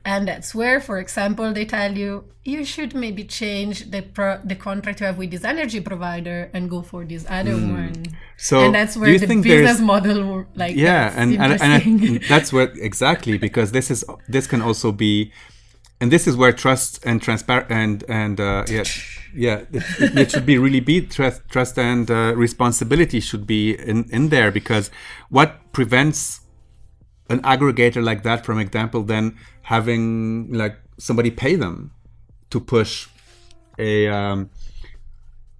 And that's where, for example, they tell you should maybe change the contract you have with this energy provider and go for this other one. So and that's where the business model, like, and that's where exactly, because this can also be, and this is where trust and transparent it should be really be trust and responsibility should be in there, because what prevents an aggregator like that, for example, then having like somebody pay them to push a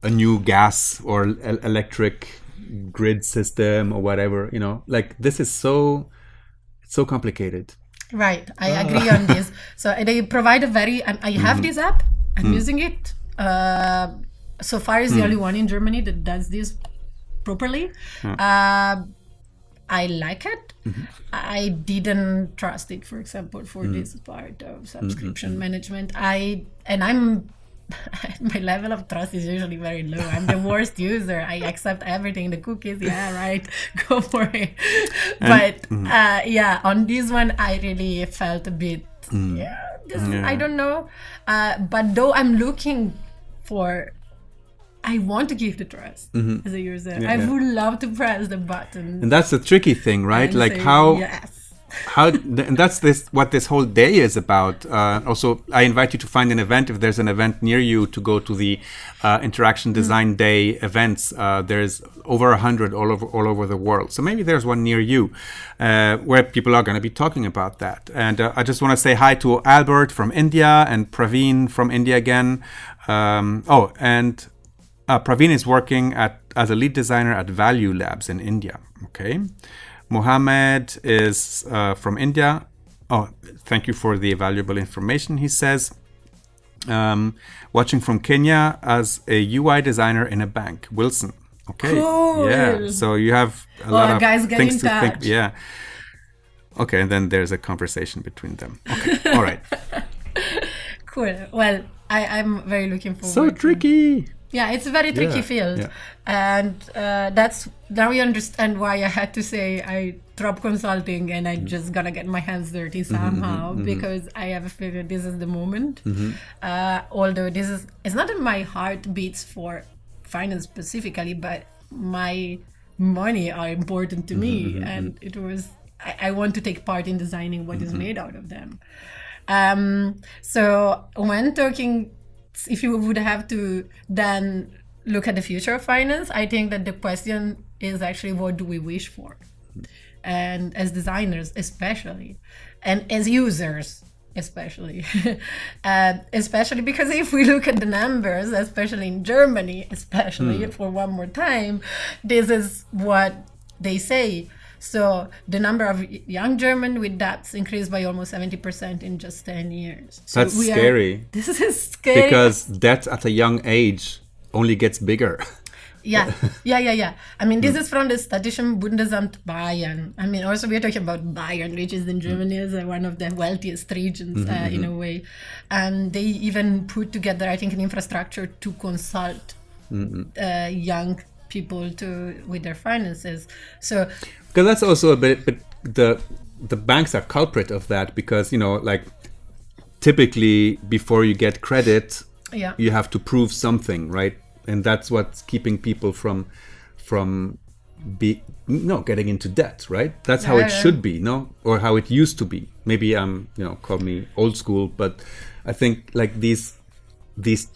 new gas or electric grid system or whatever, like this is so complicated. Right, I agree on this. So they provide I have this app, I'm using it. So far is the only one in Germany that does this properly. I like it. I didn't trust it, for example, for this part of subscription management. My level of trust is usually very low. I'm the worst user. I accept everything, the cookies, go for it. But on this one, I really felt a bit, I don't know. But though I'm looking for, I want to give the trust as a user. I would love to press the button. And that's the tricky thing, right? Like say, and that's what this whole day is about. Also, I invite you to find an event, if there's an event near you, to go to the Interaction Design Day events. There's over 100 all over the world. So maybe there's one near you where people are going to be talking about that. And I just want to say hi to Albert from India and Praveen from India again. Praveen is working at as a lead designer at Value Labs in India. Okay. Mohammed is from India. Oh, thank you for the valuable information, he says. Watching from Kenya as a UI designer in a bank. Wilson. Okay. Cool. Yeah. So you have a lot of guys, get things in to touch. think. Yeah. Okay. And then there's a conversation between them. Okay. All right. Cool. Well, I'm very looking forward. So tricky. Yeah, it's a very tricky field. And that's now you understand why I had to say I drop consulting and I just gonna get my hands dirty somehow, because I have a feeling this is the moment. Although it's not that my heart beats for finance specifically, but my money are important to me, and it was I want to take part in designing what is made out of them. So when talking, if you would have to then look at the future of finance, I think that the question is actually, what do we wish for? And as designers, especially, and as users, especially, especially because if we look at the numbers, especially in Germany, especially for one more time, this is what they say. So the number of young German with debts increased by almost 70% in just 10 years. So That's scary. This is scary. Because debt at a young age only gets bigger. Yeah. I mean, this is from the Statischen Bundesamt Bayern. I mean, also we're talking about Bayern, which is in Germany is one of the wealthiest regions in a way. And they even put together, I think, an infrastructure to consult young people with their finances. So because that's also a bit, but the banks are culprit of that, because like typically before you get credit, you have to prove something, right? And that's what's keeping people from getting into debt, right? That's how it should be, no? Or how it used to be. Maybe call me old school, but I think like these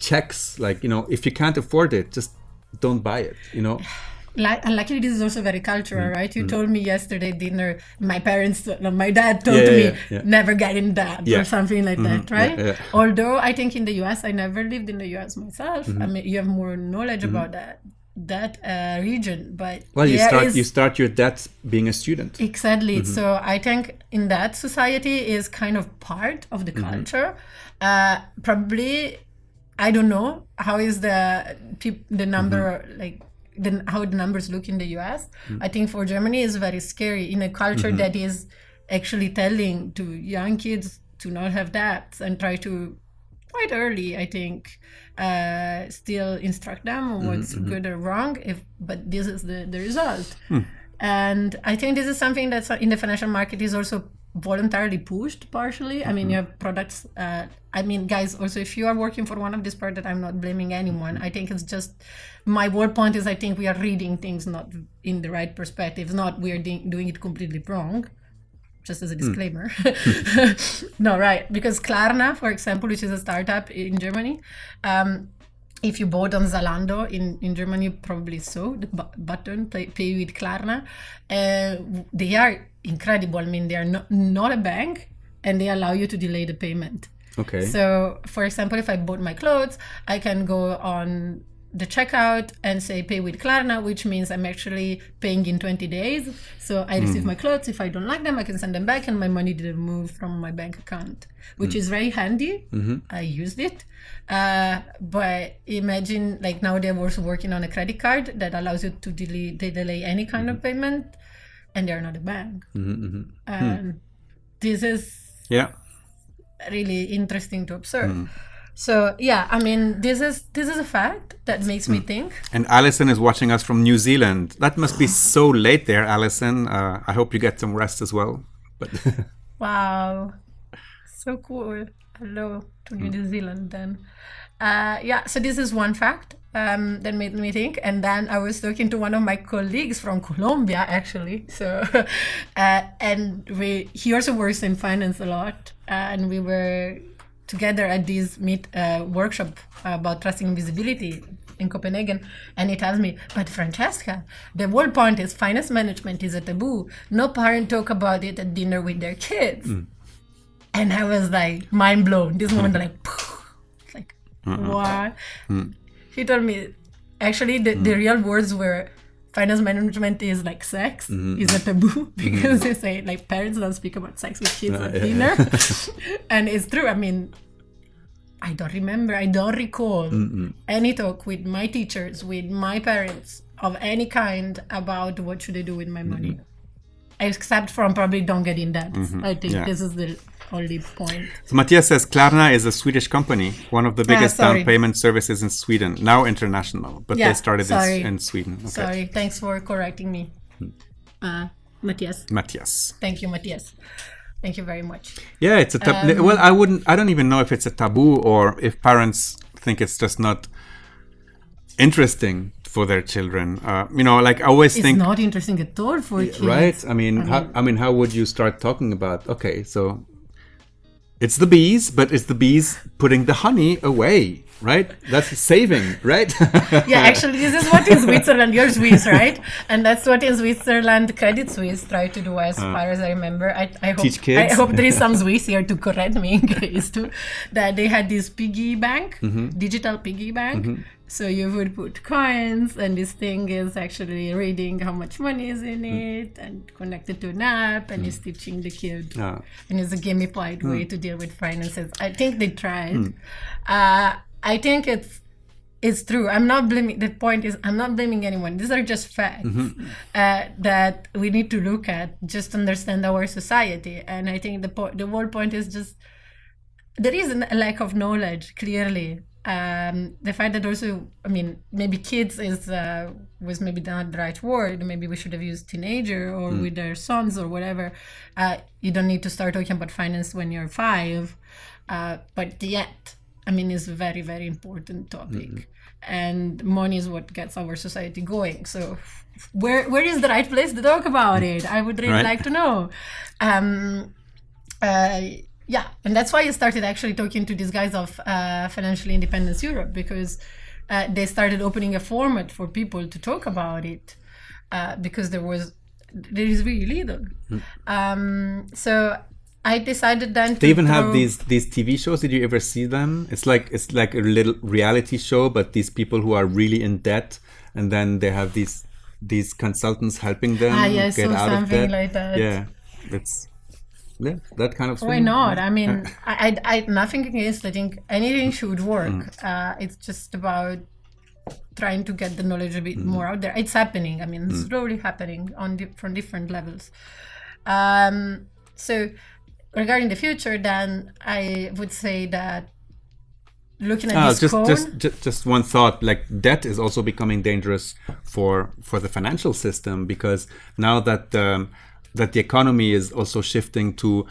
checks, like if you can't afford it, just don't buy it, And luckily, this is also very cultural, right? You told me yesterday dinner, my dad told me never get in debt or something like that, right? Although I think in the US, I never lived in the US myself. I mean, you have more knowledge about that region, but you start your debt being a student. Exactly. So I think in that society is kind of part of the culture. Probably, I don't know how is the number how the numbers look in the US. I think for Germany is very scary in a culture that is actually telling to young kids to not have debts and try to quite early, I think, still instruct them on what's good or wrong. But this is the result. And I think this is something that's in the financial market is also voluntarily pushed partially. I mean, you have products. I mean, guys, also, if you are working for one of these products, I'm not blaming anyone. I think it's just my whole point is I think we are reading things not in the right perspective, not we are doing it completely wrong. Just as a disclaimer. No, right. Because Klarna, for example, which is a startup in Germany, if you bought on Zalando in Germany, probably so, the button, pay with Klarna, they are incredible. I mean, they are not a bank, and they allow you to delay the payment. Okay. So, for example, if I bought my clothes, I can go on the checkout and say pay with Klarna, which means I'm actually paying in 20 days. So I receive my clothes. If I don't like them, I can send them back and my money didn't move from my bank account, which is very handy. I used it. But imagine like now they're also working on a credit card that allows you to delay any kind of payment, and they're not a bank. And this is really interesting to observe. So yeah, I mean, this is a fact that makes me think. And Alison is watching us from New Zealand. That must be so late there, Alison. I hope you get some rest as well. But wow, so cool. Hello to New Zealand then. So this is one fact that made me think. And then I was talking to one of my colleagues from Colombia, actually. So, and he also works in finance a lot, and we were together at this workshop about trusting invisibility in Copenhagen, and he tells me, but Francesca, the whole point is finance management is a taboo. No parent talk about it at dinner with their kids. And I was like, mind blown. This moment, like, poof, like, what? He told me, actually the real words were finance management is like sex, is a taboo, because they say like parents don't speak about sex with kids at dinner. And it's true. I mean, I don't recall any talk with my teachers, with my parents of any kind about what should I do with my money. Except from probably don't get in debt. I think this is the only point. So Matthias says Klarna is a Swedish company, one of the biggest down payment services in Sweden, now international, but they started this in Sweden. Okay. Sorry, thanks for correcting me. Matthias. Thank you, Matthias. Thank you very much. Yeah, it's a well, I don't even know if it's a taboo or if parents think it's just not interesting for their children. Like I always think it's not interesting at all for kids. Right? I mean, how would you start talking about, okay, so it's the bees, but it's the bees putting the honey away, right? That's saving, right? Yeah, actually, this is what in Switzerland, you're Swiss, right? And that's what in Switzerland, Credit Suisse tried to do, as far as I remember. I hope, teach kids. I hope there is some Swiss here to correct me in case too. That they had this piggy bank, digital piggy bank. So you would put coins, and this thing is actually reading how much money is in it, and connected to an app, and is teaching the kid. And it's a gamified way to deal with finances. I think they tried. I think it's true. I'm not blaming. The point is, I'm not blaming anyone. These are just facts that we need to look at, just understand our society. And I think the whole point is just there is a lack of knowledge, clearly. The fact that also, I mean, maybe kids was maybe not the right word. Maybe we should have used teenager or with their sons or whatever. You don't need to start talking about finance when you're 5, but yet, I mean, it's a very, very important topic, and money is what gets our society going. So, where is the right place to talk about it? I would really like to know. Yeah, and that's why I started actually talking to these guys of Financial Independence Europe, because they started opening a format for people to talk about it, because there is really little. So I decided then to. They even have these TV shows. Did you ever see them? It's like a little reality show, but these people who are really in debt, and then they have these consultants helping them get out of debt. Like that. Yeah, that kind of thing. Why not? I mean, I nothing against. I think anything should work. It's just about trying to get the knowledge a bit more out there. It's happening. I mean, it's slowly happening from different levels. So regarding the future, then I would say that looking at this just one thought, like debt is also becoming dangerous for the financial system, because now that the economy is also shifting to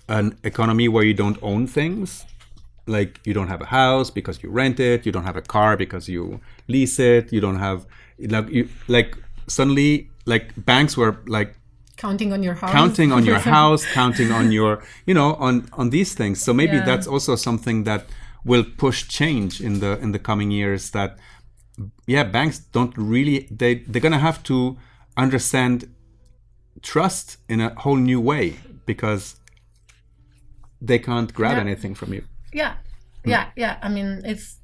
an economy where you don't own things. Like you don't have a house because you rent it, you don't have a car because you lease it, you don't have suddenly banks were like counting on your house, counting on your on these things. So maybe that's also something that will push change in the coming years, that banks don't really, they're gonna have to understand trust in a whole new way, because they can't grab anything from you. Yeah. I mean, it's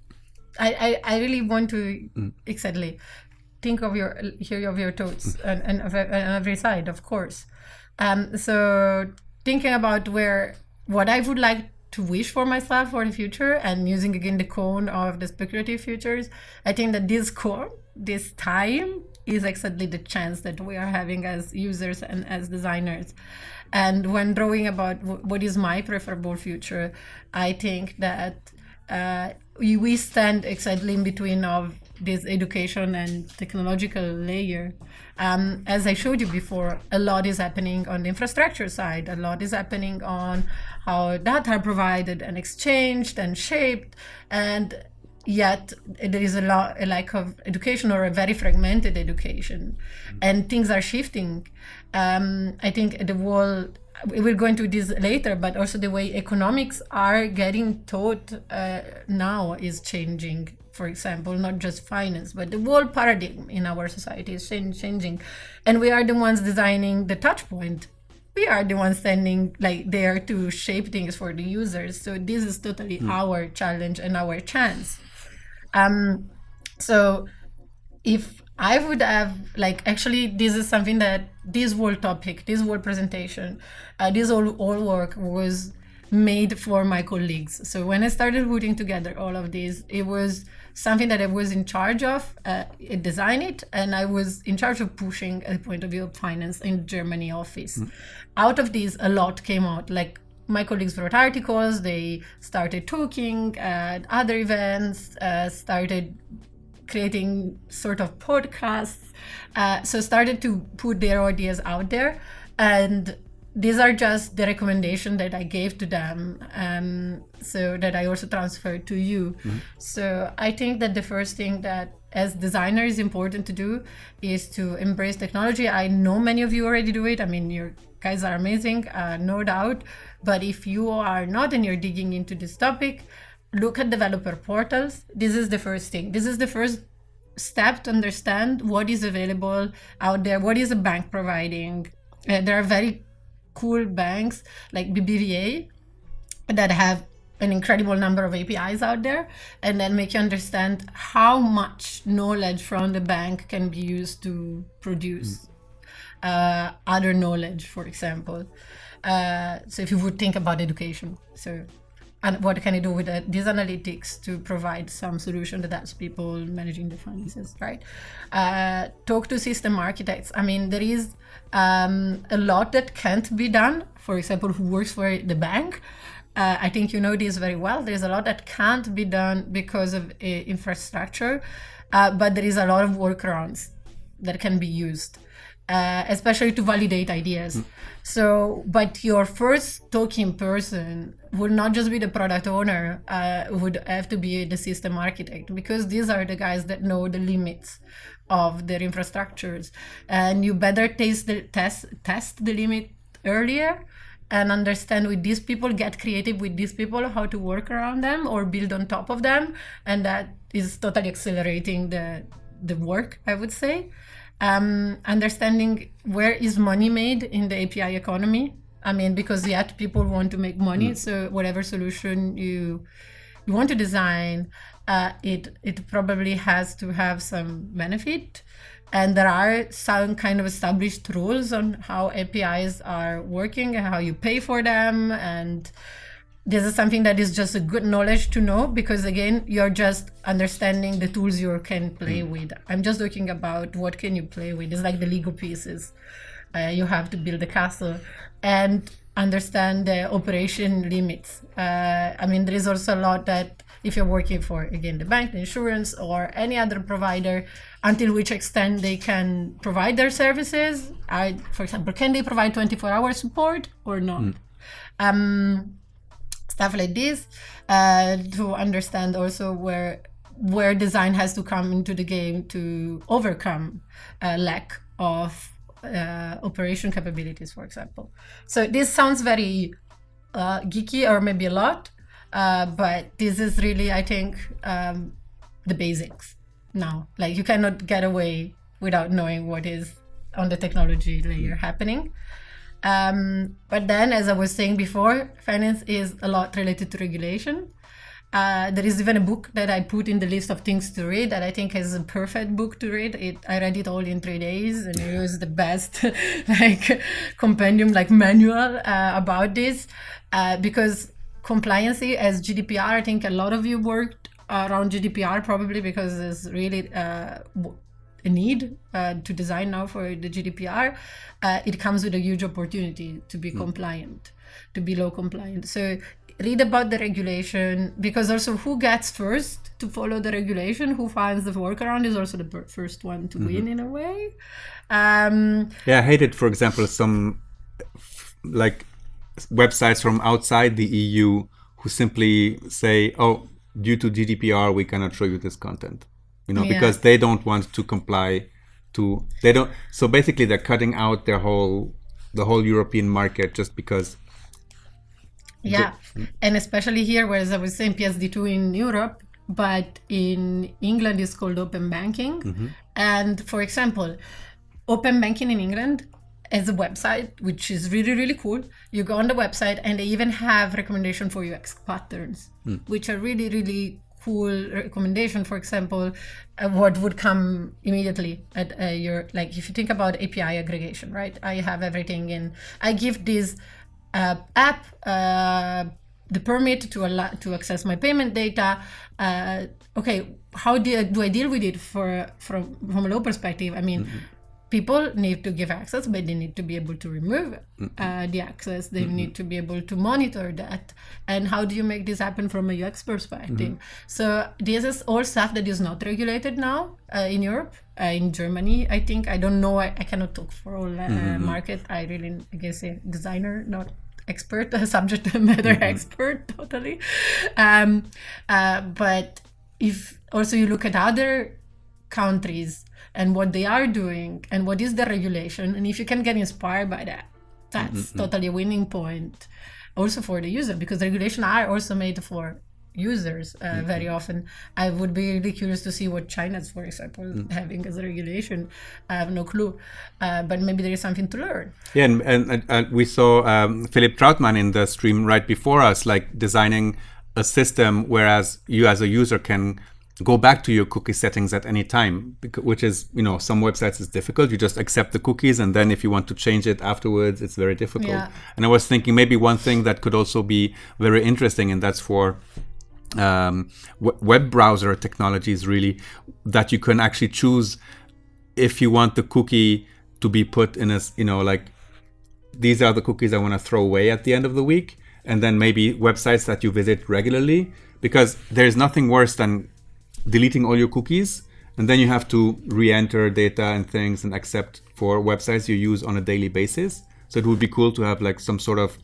I really want to exactly think of your thoughts and on every side, of course. So thinking about what I would like to wish for myself for the future, and using again the cone of the speculative futures, I think that this time is exactly the chance that we are having as users and as designers. And when drawing about what is my preferable future, I think that we stand exactly in between of this education and technological layer. As I showed you before, a lot is happening on the infrastructure side. A lot is happening on how data are provided and exchanged and shaped, and yet there is a lack of education, or a very fragmented education, and things are shifting. I think we will go into this later, but also the way economics are getting taught now is changing. For example, not just finance, but the whole paradigm in our society is changing, and we are the ones designing the touch point. We are the ones standing there to shape things for the users. So this is totally our challenge and our chance. So if I would have, like, actually, this is something that this whole topic, this whole presentation, this all work was made for my colleagues. So when I started putting together all of this, it was something that I was in charge of, design it, and I was in charge of pushing at the point of view of finance in Germany office. Out of this, a lot came out. Like, my colleagues wrote articles, they started talking at other events, started creating sort of podcasts, so started to put their ideas out there. And these are just the recommendation that I gave to them, so that I also transferred to you. So I think that the first thing that as designer is important to do is to embrace technology. I know many of you already do it. I mean, you guys are amazing, no doubt. But if you are not and you're digging into this topic, look at developer portals. This is the first thing. This is the first step to understand what is available out there, what is a bank providing. There are very cool banks like BBVA that have an incredible number of APIs out there, and then make you understand how much knowledge from the bank can be used to produce other knowledge, for example. So if you would think about education, so and what can you do with these analytics to provide some solution that helps people managing the finances, right? Talk to system architects. I mean, there is a lot that can't be done. For example, who works for the bank? I think you know this very well. There's a lot that can't be done because of infrastructure, but there is a lot of workarounds that can be used, especially to validate ideas. So, but your first talking person would not just be the product owner, would have to be the system architect, because these are the guys that know the limits of their infrastructures. And you better test the limit earlier and understand with these people, get creative with these people, how to work around them or build on top of them. And that is totally accelerating the work, I would say. Understanding where is money made in the API economy. I mean, because yet people want to make money. So whatever solution you want to design, it probably has to have some benefit. And there are some kind of established rules on how APIs are working and how you pay for them. And this is something that is just a good knowledge to know, because again, you're just understanding the tools you can play with. I'm just talking about what can you play with. It's like the Lego pieces. You have to build a castle and understand the operation limits. I mean, there is also a lot that if you're working for, again, the bank, the insurance, or any other provider, until which extent they can provide their services. For example, can they provide 24-hour support or not? Stuff like this, to understand also where design has to come into the game to overcome a lack of operation capabilities, for example. So this sounds very geeky, or maybe a lot, but this is really, I think, the basics now. Like, you cannot get away without knowing what is on the technology layer happening. But then, as I was saying before, finance is a lot related to regulation. There is even a book that I put in the list of things to read that I think is a perfect book to read. I read it all in 3 days, and it was the best compendium, manual about this, because compliancy as GDPR, I think a lot of you worked around GDPR probably because there's really a need to design now for the GDPR. It comes with a huge opportunity to be compliant, to be low compliant. So read about the regulation, because also who gets first to follow the regulation, who finds the workaround, is also the first one to win in a way. I hated, for example, some websites from outside the EU who simply say, oh, due to GDPR, we cannot show you this content. Because they don't want to comply to, so basically they're cutting out the whole European market just because. Yeah, and especially here, whereas I was saying PSD2 in Europe, but in England it's called open banking. And for example, open banking in England is a website, which is really, really cool. You go on the website and they even have recommendation for UX patterns, which are really, really cool recommendation. For example, what would come immediately at your, like if you think about API aggregation, right? I have everything in, I give this app the permit to access my payment data. Okay, how do I deal with it from a low perspective? I mean, people need to give access, but they need to be able to remove the access. They need to be able to monitor that. And how do you make this happen from a UX perspective? So this is all stuff that is not regulated now in Europe. In Germany, I think. I don't know. I cannot talk for all market. I guess a designer, not expert, a subject matter expert, totally. But if also you look at other countries and what they are doing and what is the regulation, and if you can get inspired by that, that's totally a winning point also for the user, because regulation are also made for users very often. I would be really curious to see what China's, for example, having as a regulation. I have no clue, but maybe there is something to learn. Yeah, and we saw Philip Trautmann in the stream right before us, like designing a system whereas you as a user can go back to your cookie settings at any time, which is, some websites is difficult. You just accept the cookies, and then if you want to change it afterwards, it's very difficult. Yeah. And I was thinking maybe one thing that could also be very interesting, and that's for web browser technologies, really, that you can actually choose if you want the cookie to be put in a, like, these are the cookies I want to throw away at the end of the week, and then maybe websites that you visit regularly, because there's nothing worse than deleting all your cookies and then you have to re-enter data and things and accept for websites you use on a daily basis. So it would be cool to have like some sort of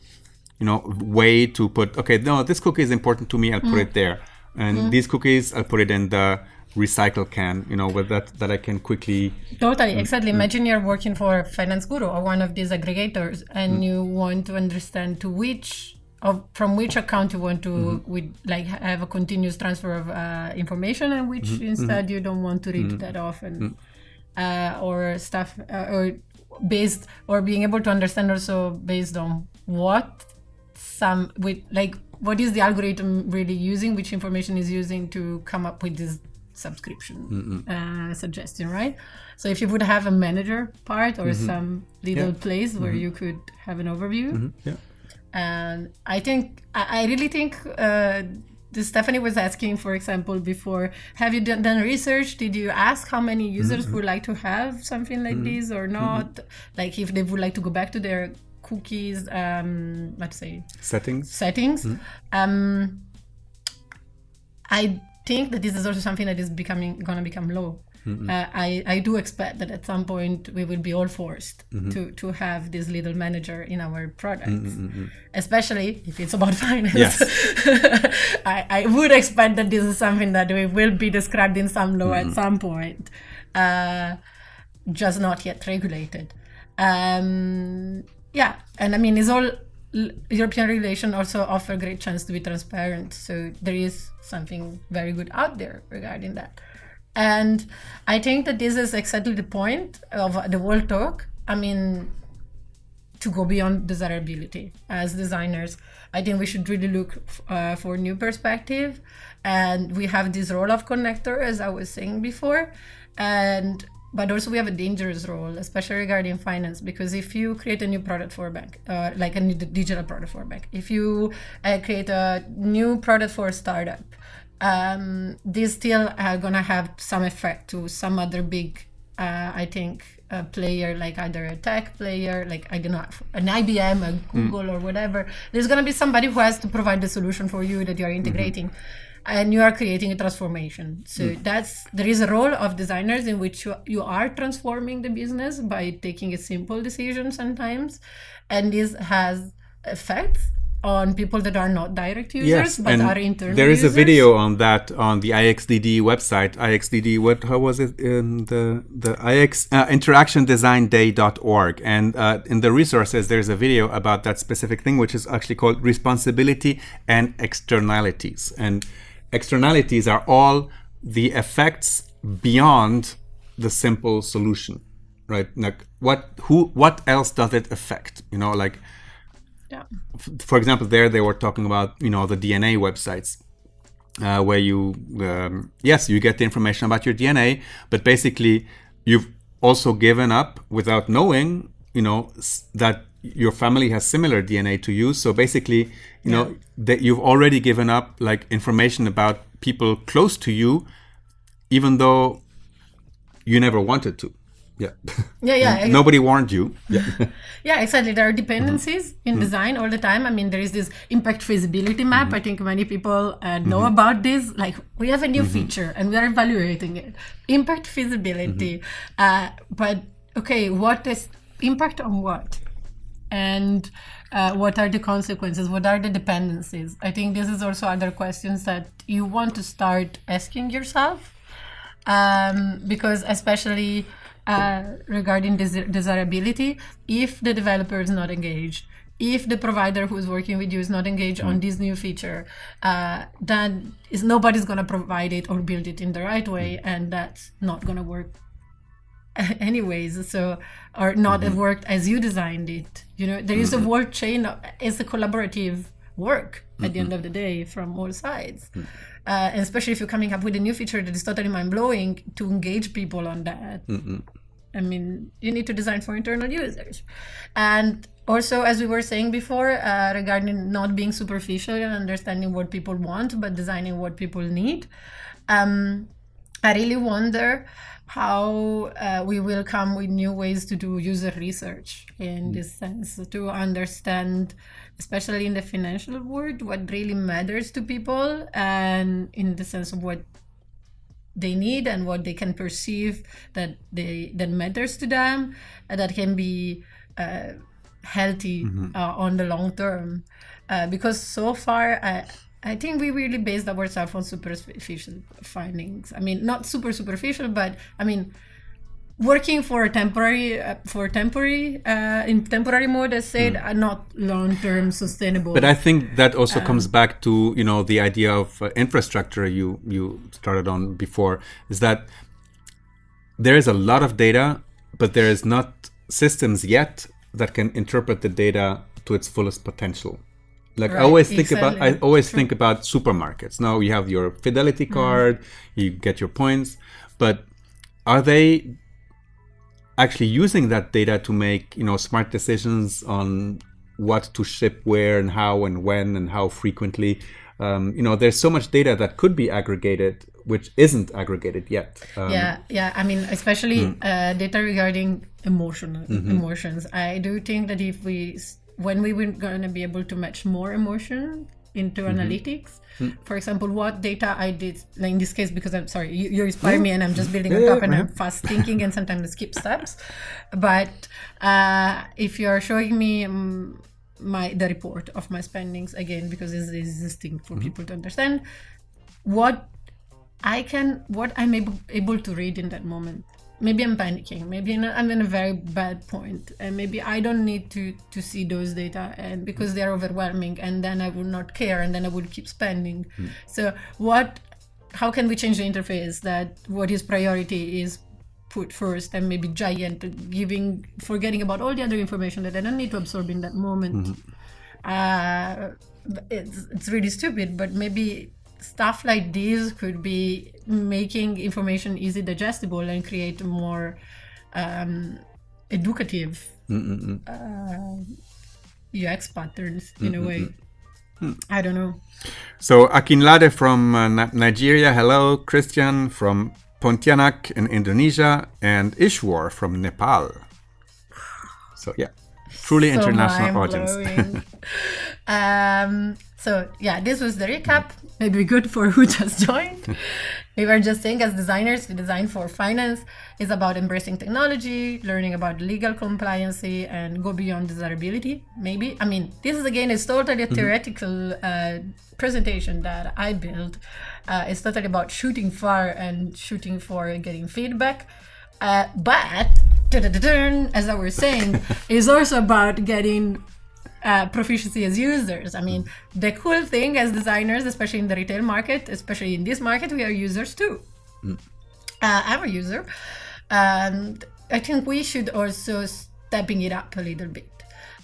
way to put, okay, no, this cookie is important to me, I'll put it there, and these cookies I'll put it in the recycle can, with that I can quickly. Totally, exactly. Imagine you're working for Finance Guru or one of these aggregators, and you want to understand from which account you want to have a continuous transfer of information, and which instead you don't want to read that often, or stuff, or being able to understand also based on what is the algorithm really using, which information is using to come up with this subscription suggestion, right? So if you would have a manager part or some little place where you could have an overview. And I really think Stephanie was asking, for example, before, have you done research? Did you ask how many users would like to have something like this or not? Like if they would like to go back to their cookies, let's say settings. I think that this is also something that is gonna become low. I do expect that at some point we will be all forced to have this little manager in our products, especially if it's about finance. Yes. I would expect that this is something that we will be described in some law at some point, just not yet regulated. And I mean, it's all European regulation also offer great chance to be transparent. So there is something very good out there regarding that. And I think that this is exactly the point of the whole talk. I mean, to go beyond desirability as designers, I think we should really look for new perspective. And we have this role of connector, as I was saying before. But also we have a dangerous role, especially regarding finance, because if you create a new product for a bank, like a new digital product for a bank, if you create a new product for a startup, these still are gonna have some effect to some other big, player, like either a tech player, like I don't know, an IBM, a Google, or whatever. There's gonna be somebody who has to provide the solution for you that you are integrating, and you are creating a transformation. So there is a role of designers in which you are transforming the business by taking a simple decision sometimes, and this has effects on people that are not direct users, but are internal there is users. A video on that on the IXDD website. IXDD, how was it? The interactiondesignday.org. And in the resources, there's a video about that specific thing, which is actually called responsibility and externalities. And externalities are all the effects beyond the simple solution, right? Like what else does it affect? For example, they were talking about, the DNA websites. where you, yes, you get the information about your DNA, but basically you've also given up without knowing, that your family has similar DNA to you. So basically, you know, that you've already given up like information about people close to you, even though you never wanted to. Yeah. Yeah. Nobody warned you. Yeah. Yeah, exactly. There are dependencies in design all the time. I mean, there is this impact feasibility map. I think many people know about this. Like, we have a new feature and we are evaluating it. Impact feasibility. But, okay, what is impact on what? And what are the consequences? What are the dependencies? I think this is also other questions that you want to start asking yourself. Because especially regarding desirability, if the developer is not engaged, if the provider who is working with you is not engaged on this new feature, then nobody's going to provide it or build it in the right way, and that's not going to work anyways. So, or not have worked as you designed it. You know, there is a work chain. It's a collaborative work at the end of the day from all sides. And especially if you're coming up with a new feature that is totally mind-blowing, to engage people on that. I mean, you need to design for internal users. And also, as we were saying before, regarding not being superficial and understanding what people want, but designing what people need. I really wonder how we will come with new ways to do user research in this sense, to understand, especially in the financial world, what really matters to people, and in the sense of what they need and what they can perceive that matters to them, that can be healthy on the long term. Because so far, I think we really based ourselves on superficial findings. I mean, not superficial, but I mean, working for temporary in temporary mode, as said, are not long-term sustainable. But I think that also comes back to, you know, the idea of infrastructure you started on before, is that there is a lot of data, but there is not systems yet that can interpret the data to its fullest potential. Like I always think about supermarkets. Now you have your fidelity card, you get your points, but are they actually using that data to make, you know, smart decisions on what to ship where and how and when and how frequently? You know, there's so much data that could be aggregated, which isn't aggregated yet. Yeah. I mean, especially data regarding emotions. I do think that when we were going to be able to match more emotion into analytics, for example, what data I did, like in this case, because I'm sorry, you inspire me and I'm just building on top and I'm fast thinking and sometimes I skip steps. But if you're showing me the report of my spendings, again, because it's existing for people to understand, what I'm able to read in that moment. Maybe I'm panicking, maybe I'm in a very bad point, and maybe I don't need to see those data, and because they're overwhelming, and then I would not care, and then I would keep spending. So how can we change the interface that what is priority is put first, and maybe forgetting about all the other information that I don't need to absorb in that moment. It's really stupid, but maybe stuff like this could be making information easy digestible and create more educative UX patterns in a way. I don't know. So Akinlade from Nigeria, hello. Christian from Pontianak in Indonesia, and Ishwar from Nepal. So yeah, truly so international audience. So yeah, this was the recap. Maybe good for who just joined. We were just saying, as designers, we design for finance is about embracing technology, learning about legal compliancy, and go beyond desirability. Maybe, I mean, this is again, it's totally a theoretical presentation that I built. It's totally about shooting far and shooting for getting feedback. But as I was saying, it's also about getting proficiency as users. I mean, the cool thing as designers, especially in the retail market, especially in this market, we are users too. I'm a user, and I think we should also stepping it up a little bit.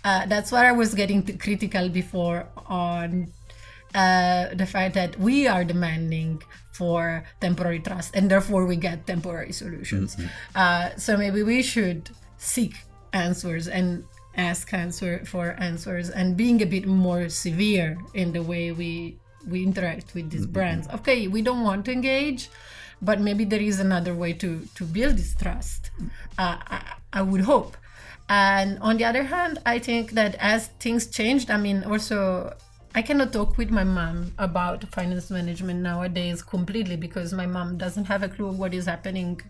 That's why I was getting critical before on the fact that we are demanding for temporary trust, and therefore we get temporary solutions. So maybe we should seek answers and ask for answers, and being a bit more severe in the way we interact with these brands. Okay, we don't want to engage, but maybe there is another way to build this trust. I would hope. And on the other hand, I think that as things changed, I mean, also, I cannot talk with my mom about finance management nowadays completely, because my mom doesn't have a clue what is happening,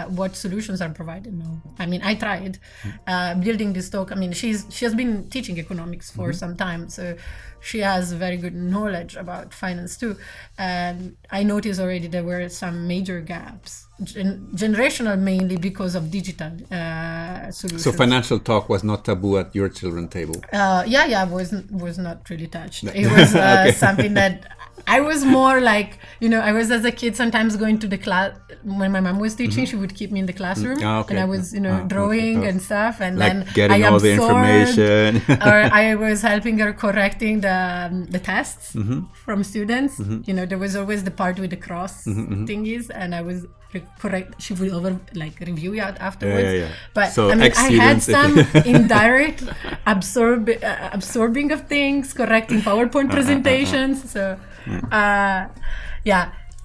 what solutions are provided now. I mean, I tried building this talk. I mean, she has been teaching economics for some time, so she has very good knowledge about finance too. And I noticed already there were some major gaps, generational, mainly because of digital solutions. So financial talk was not taboo at your children's table? Was not really touched. It was something that I was more like, I was as a kid sometimes going to the class when my mom was teaching. She would keep me in the classroom, and I was, drawing and stuff, and like then getting all the information, or I was helping her correcting the tests from students. There was always the part with the cross thingies, and I was correct. She would review it afterwards. But so I mean, I had some indirect absorbing of things, correcting PowerPoint presentations. So.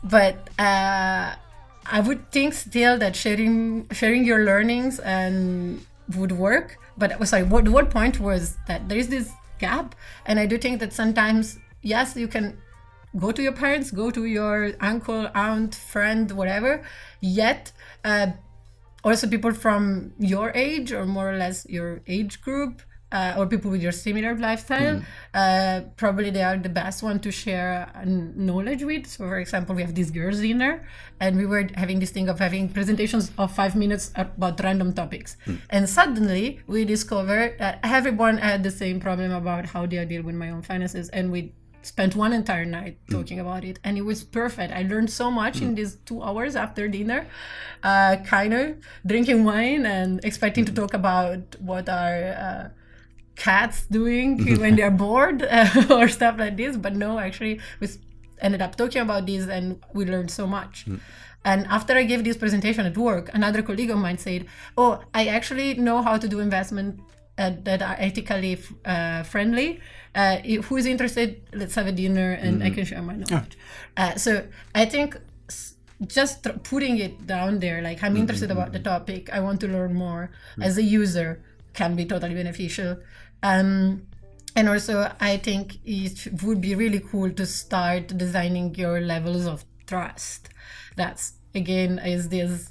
But I would think still that sharing your learnings and would work. But what point was that there is this gap, and I do think that sometimes, yes, you can go to your parents, go to your uncle, aunt, friend, whatever, yet also people from your age or more or less your age group, or people with your similar lifestyle, probably they are the best one to share knowledge with. So for example, we have this girls' dinner, and we were having this thing of having presentations of 5 minutes about random topics. And suddenly we discovered that everyone had the same problem about how do I deal with my own finances, and we spent one entire night talking about it, and it was perfect. I learned so much in these 2 hours after dinner, kind of drinking wine and expecting to talk about what our cats doing when they're bored or stuff like this, but no, actually we ended up talking about this, and we learned so much. And after I gave this presentation at work, another colleague of mine said, "Oh, I actually know how to do investment that are ethically friendly. Who is interested? Let's have a dinner, and I can share my knowledge." So I think just putting it down there, like I'm interested about the topic, I want to learn more as a user, can be totally beneficial. And also I think it would be really cool to start designing your levels of trust. That's again is this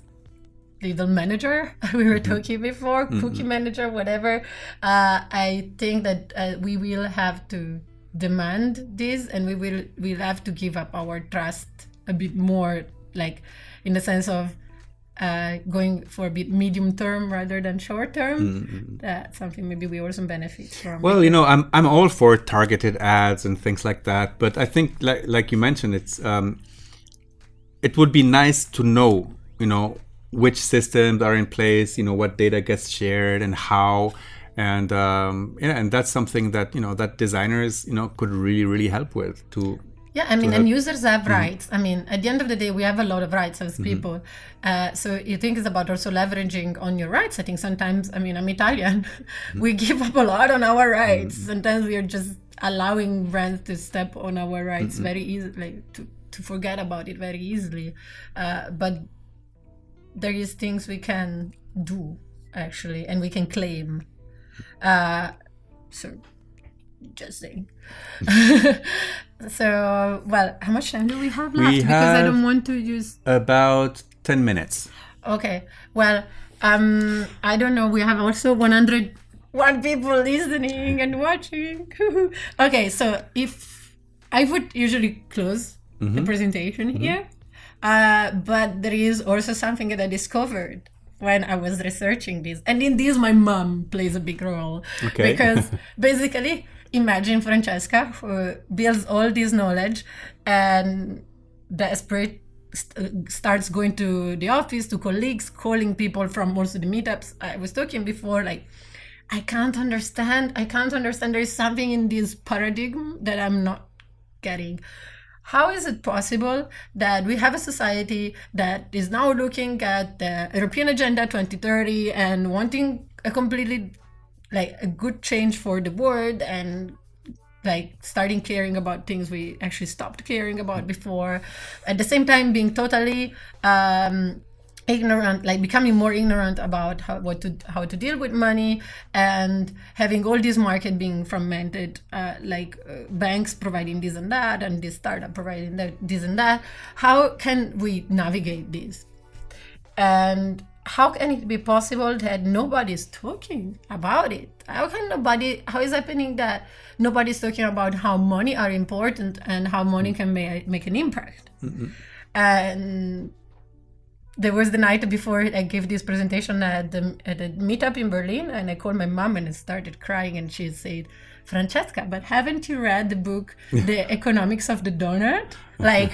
little manager we were talking before, cookie manager, whatever. I think that we will have to demand this, and we'll have to give up our trust a bit more, like in the sense of going for a bit medium term rather than short term. That's something maybe we also benefit from. Well, I'm all for targeted ads and things like that, but I think like you mentioned, it would be nice to know, which systems are in place, what data gets shared and how, and and that's something that that designers could really, really help with to. Yeah, I mean, and users have rights. I mean, at the end of the day, we have a lot of rights as people. So you think it's about also leveraging on your rights. I think sometimes, I mean, I'm Italian. We give up a lot on our rights. Sometimes we are just allowing brands to step on our rights very easily, to forget about it very easily. But there is things we can do, actually, and we can claim. So, just saying. So, well, how much time do we have left? Because I don't want to use... About 10 minutes. Okay. Well, I don't know. We have also 101 people listening and watching. Okay, so if I would usually close the presentation here, but there is also something that I discovered when I was researching this. And in this, my mom plays a big role. Okay. Because basically... Imagine Francesca, who builds all this knowledge and desperate starts going to the office, to colleagues, calling people from also the meetups. I was talking before, like, I can't understand. There is something in this paradigm that I'm not getting. How is it possible that we have a society that is now looking at the European Agenda 2030 and wanting a completely like a good change for the world and like starting caring about things we actually stopped caring about before, at the same time being totally ignorant, like becoming more ignorant about how to deal with money, and having all this market being fragmented, banks providing this and that, and this startup providing this and that. How can we navigate this? And how can it be possible that nobody's talking about it? How is happening that nobody's talking about how money are important and how money can make an impact? And there was the night before I gave this presentation at a meetup in Berlin, and I called my mom and I started crying, and she said, Francesca, but haven't you read the book, The Economics of the Donut? Like,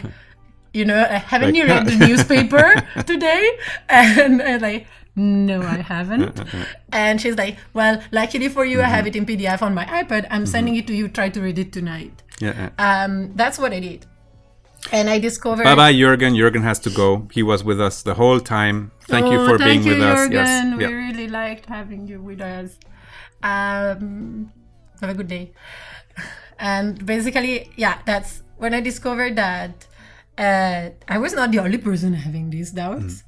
haven't you read the newspaper today? And I'm like, no, I haven't. And she's like, well, luckily for you, I have it in PDF on my iPad. I'm sending it to you. Try to read it tonight. That's what I did. And I discovered... Bye-bye, Jürgen. Jürgen has to go. He was with us the whole time. Thank you for being with us. Jürgen. We really liked having you with us. Have a good day. And basically, that's when I discovered that I was not the only person having these doubts.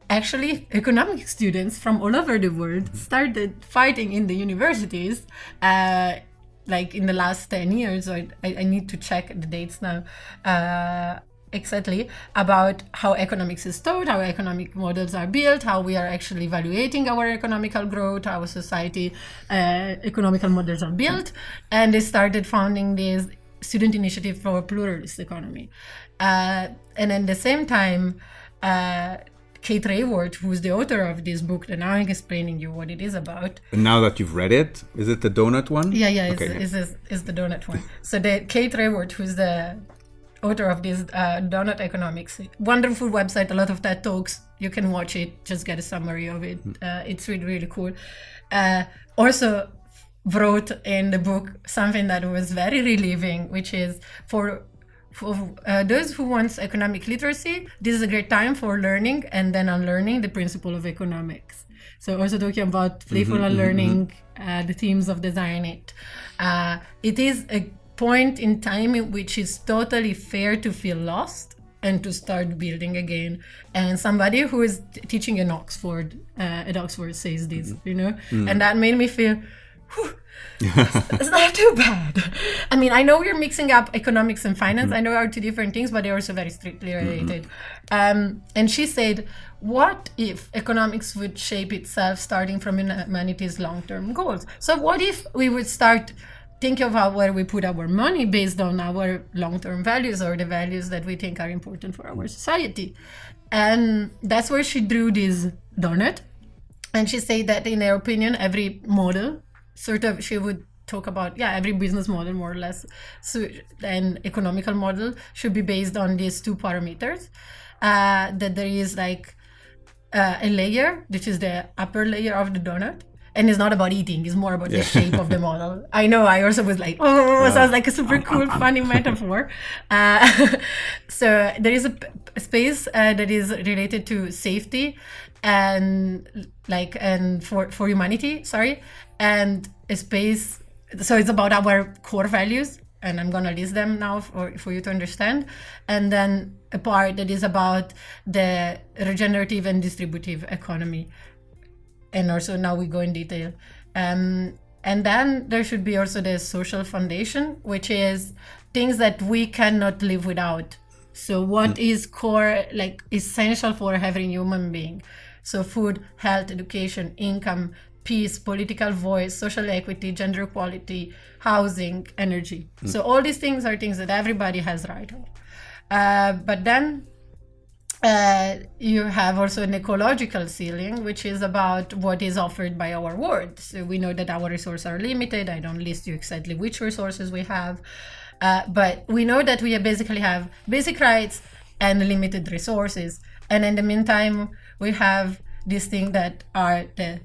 Actually, economic students from all over the world started fighting in the universities like in the last 10 years, or I need to check the dates now exactly, about how economics is taught, how economic models are built, how we are actually evaluating our economical growth, how society economical models are built. And they started founding this student initiative for a pluralist economy. And at the same time, Kate Raworth, who's the author of this book, and now I'm explaining you what it is about. And now that you've read it, is it the donut one? It's the donut one. So Kate Raworth, who's the author of this Donut Economics, wonderful website, a lot of TED Talks. You can watch it, just get a summary of it. It's really, really cool. Also wrote in the book something that was very relieving, which is for those who want economic literacy, this is a great time for learning and then unlearning the principle of economics. So also talking about playful unlearning, the themes of Design It. It is a point in time in which it's totally fair to feel lost and to start building again. And somebody who is teaching at Oxford says this, and that made me feel, whew, it's not too bad. I mean, I know we're mixing up economics and finance. I know are two different things, but they're also very strictly related. And she said, what if economics would shape itself starting from humanity's long-term goals? So what if we would start thinking about where we put our money based on our long-term values or the values that we think are important for our society? And that's where she drew this donut. And she said that in her opinion, every model she would talk about, every business model more or less, so an economical model should be based on these two parameters, that there is like a layer, which is the upper layer of the donut, and it's not about eating, it's more about the shape of the model. I know, I also was like, sounds like a super cool, funny metaphor. So there is a space that is related to safety and for humanity, and a space, so it's about our core values, and I'm gonna list them now for you to understand, and then a part that is about the regenerative and distributive economy, and also now we go in detail. And then there should be also the social foundation, which is things that we cannot live without. So what is core, like essential for every human being? So food, health, education, income, peace, political voice, social equity, gender equality, housing, energy. So all these things are things that everybody has right on. But then you have also an ecological ceiling, which is about what is offered by our world. So we know that our resources are limited. I don't list you exactly which resources we have, but we know that we basically have basic rights and limited resources. And in the meantime, we have these things that are the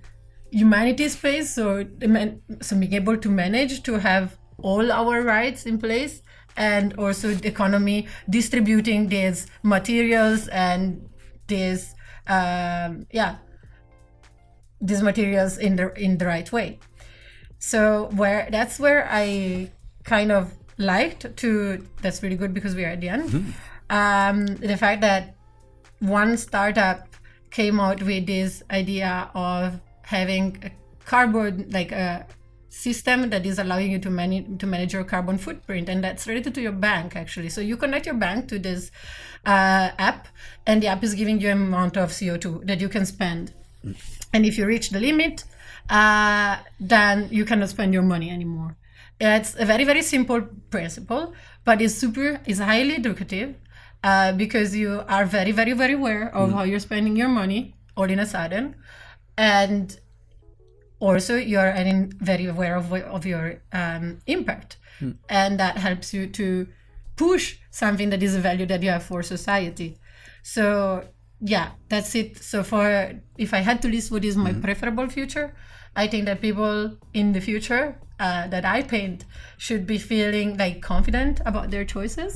humanity space, so being able to manage to have all our rights in place and also the economy distributing these materials and these these materials in the right way. So that's where I kind of liked to. That's really good because we are at the end. The fact that one startup came out with this idea of having a carbon, like a system that is allowing you to manage your carbon footprint, and that's related to your bank actually. So you connect your bank to this app, and the app is giving you an amount of CO2 that you can spend. And if you reach the limit, then you cannot spend your money anymore. It's a very, very simple principle, but it's highly educative because you are very, very, very aware of how you're spending your money all in a sudden. And also you're very aware of your impact. And that helps you to push something that is a value that you have for society. So yeah, that's it. So if I had to list what is my preferable future, I think that people in the future that I paint should be feeling like confident about their choices,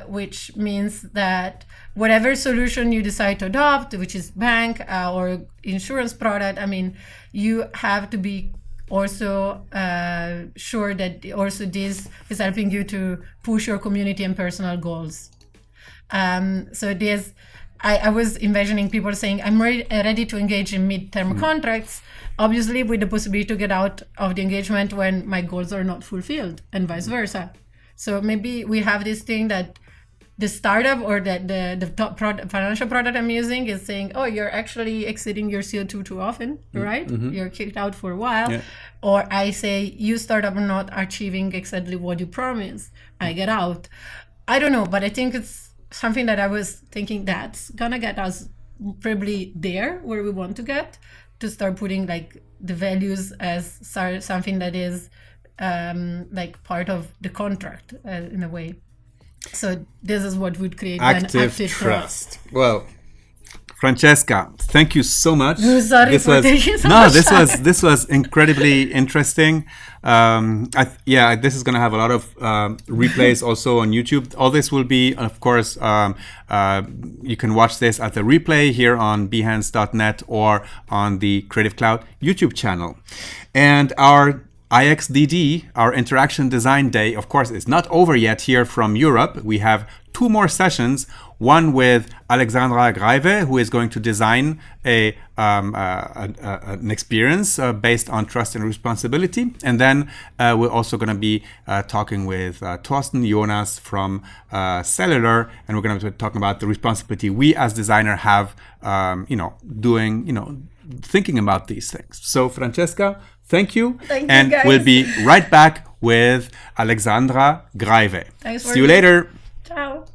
which means that whatever solution you decide to adopt, which is bank or insurance product, I mean, you have to be also sure that also this is helping you to push your community and personal goals. So there's I was envisioning people saying, I'm ready to engage in mid-term contracts, obviously with the possibility to get out of the engagement when my goals are not fulfilled, and vice versa. So maybe we have this thing that the startup or the top financial product I'm using is saying, oh, you're actually exceeding your CO2 too often, right? You're kicked out for a while. Yeah. Or I say, you startup are not achieving exactly what you promised. I get out. I don't know, but I think it's something that I was thinking that's gonna get us probably there where we want to get, to start putting like the values as something that is like part of the contract in a way. So this is what would create active trust. Well, Francesca, thank you so much. Sorry for taking so much time. This was incredibly interesting. This is going to have a lot of replays also on YouTube. All this will be, of course, you can watch this at the replay here on behance.net or on the Creative Cloud YouTube channel. And our IXDD, our Interaction Design Day, of course, is not over yet here from Europe. We have 2 more sessions, one with Alexandra Greive, who is going to design an experience based on trust and responsibility. And then we're also going to be talking with Thorsten Jonas from Cellular, and we're going to be talking about the responsibility we as designer have, thinking about these things. So, Francesca, thank you. Thank you, guys. We'll be right back with Alexandra Greive. Thanks for See you later. Ciao.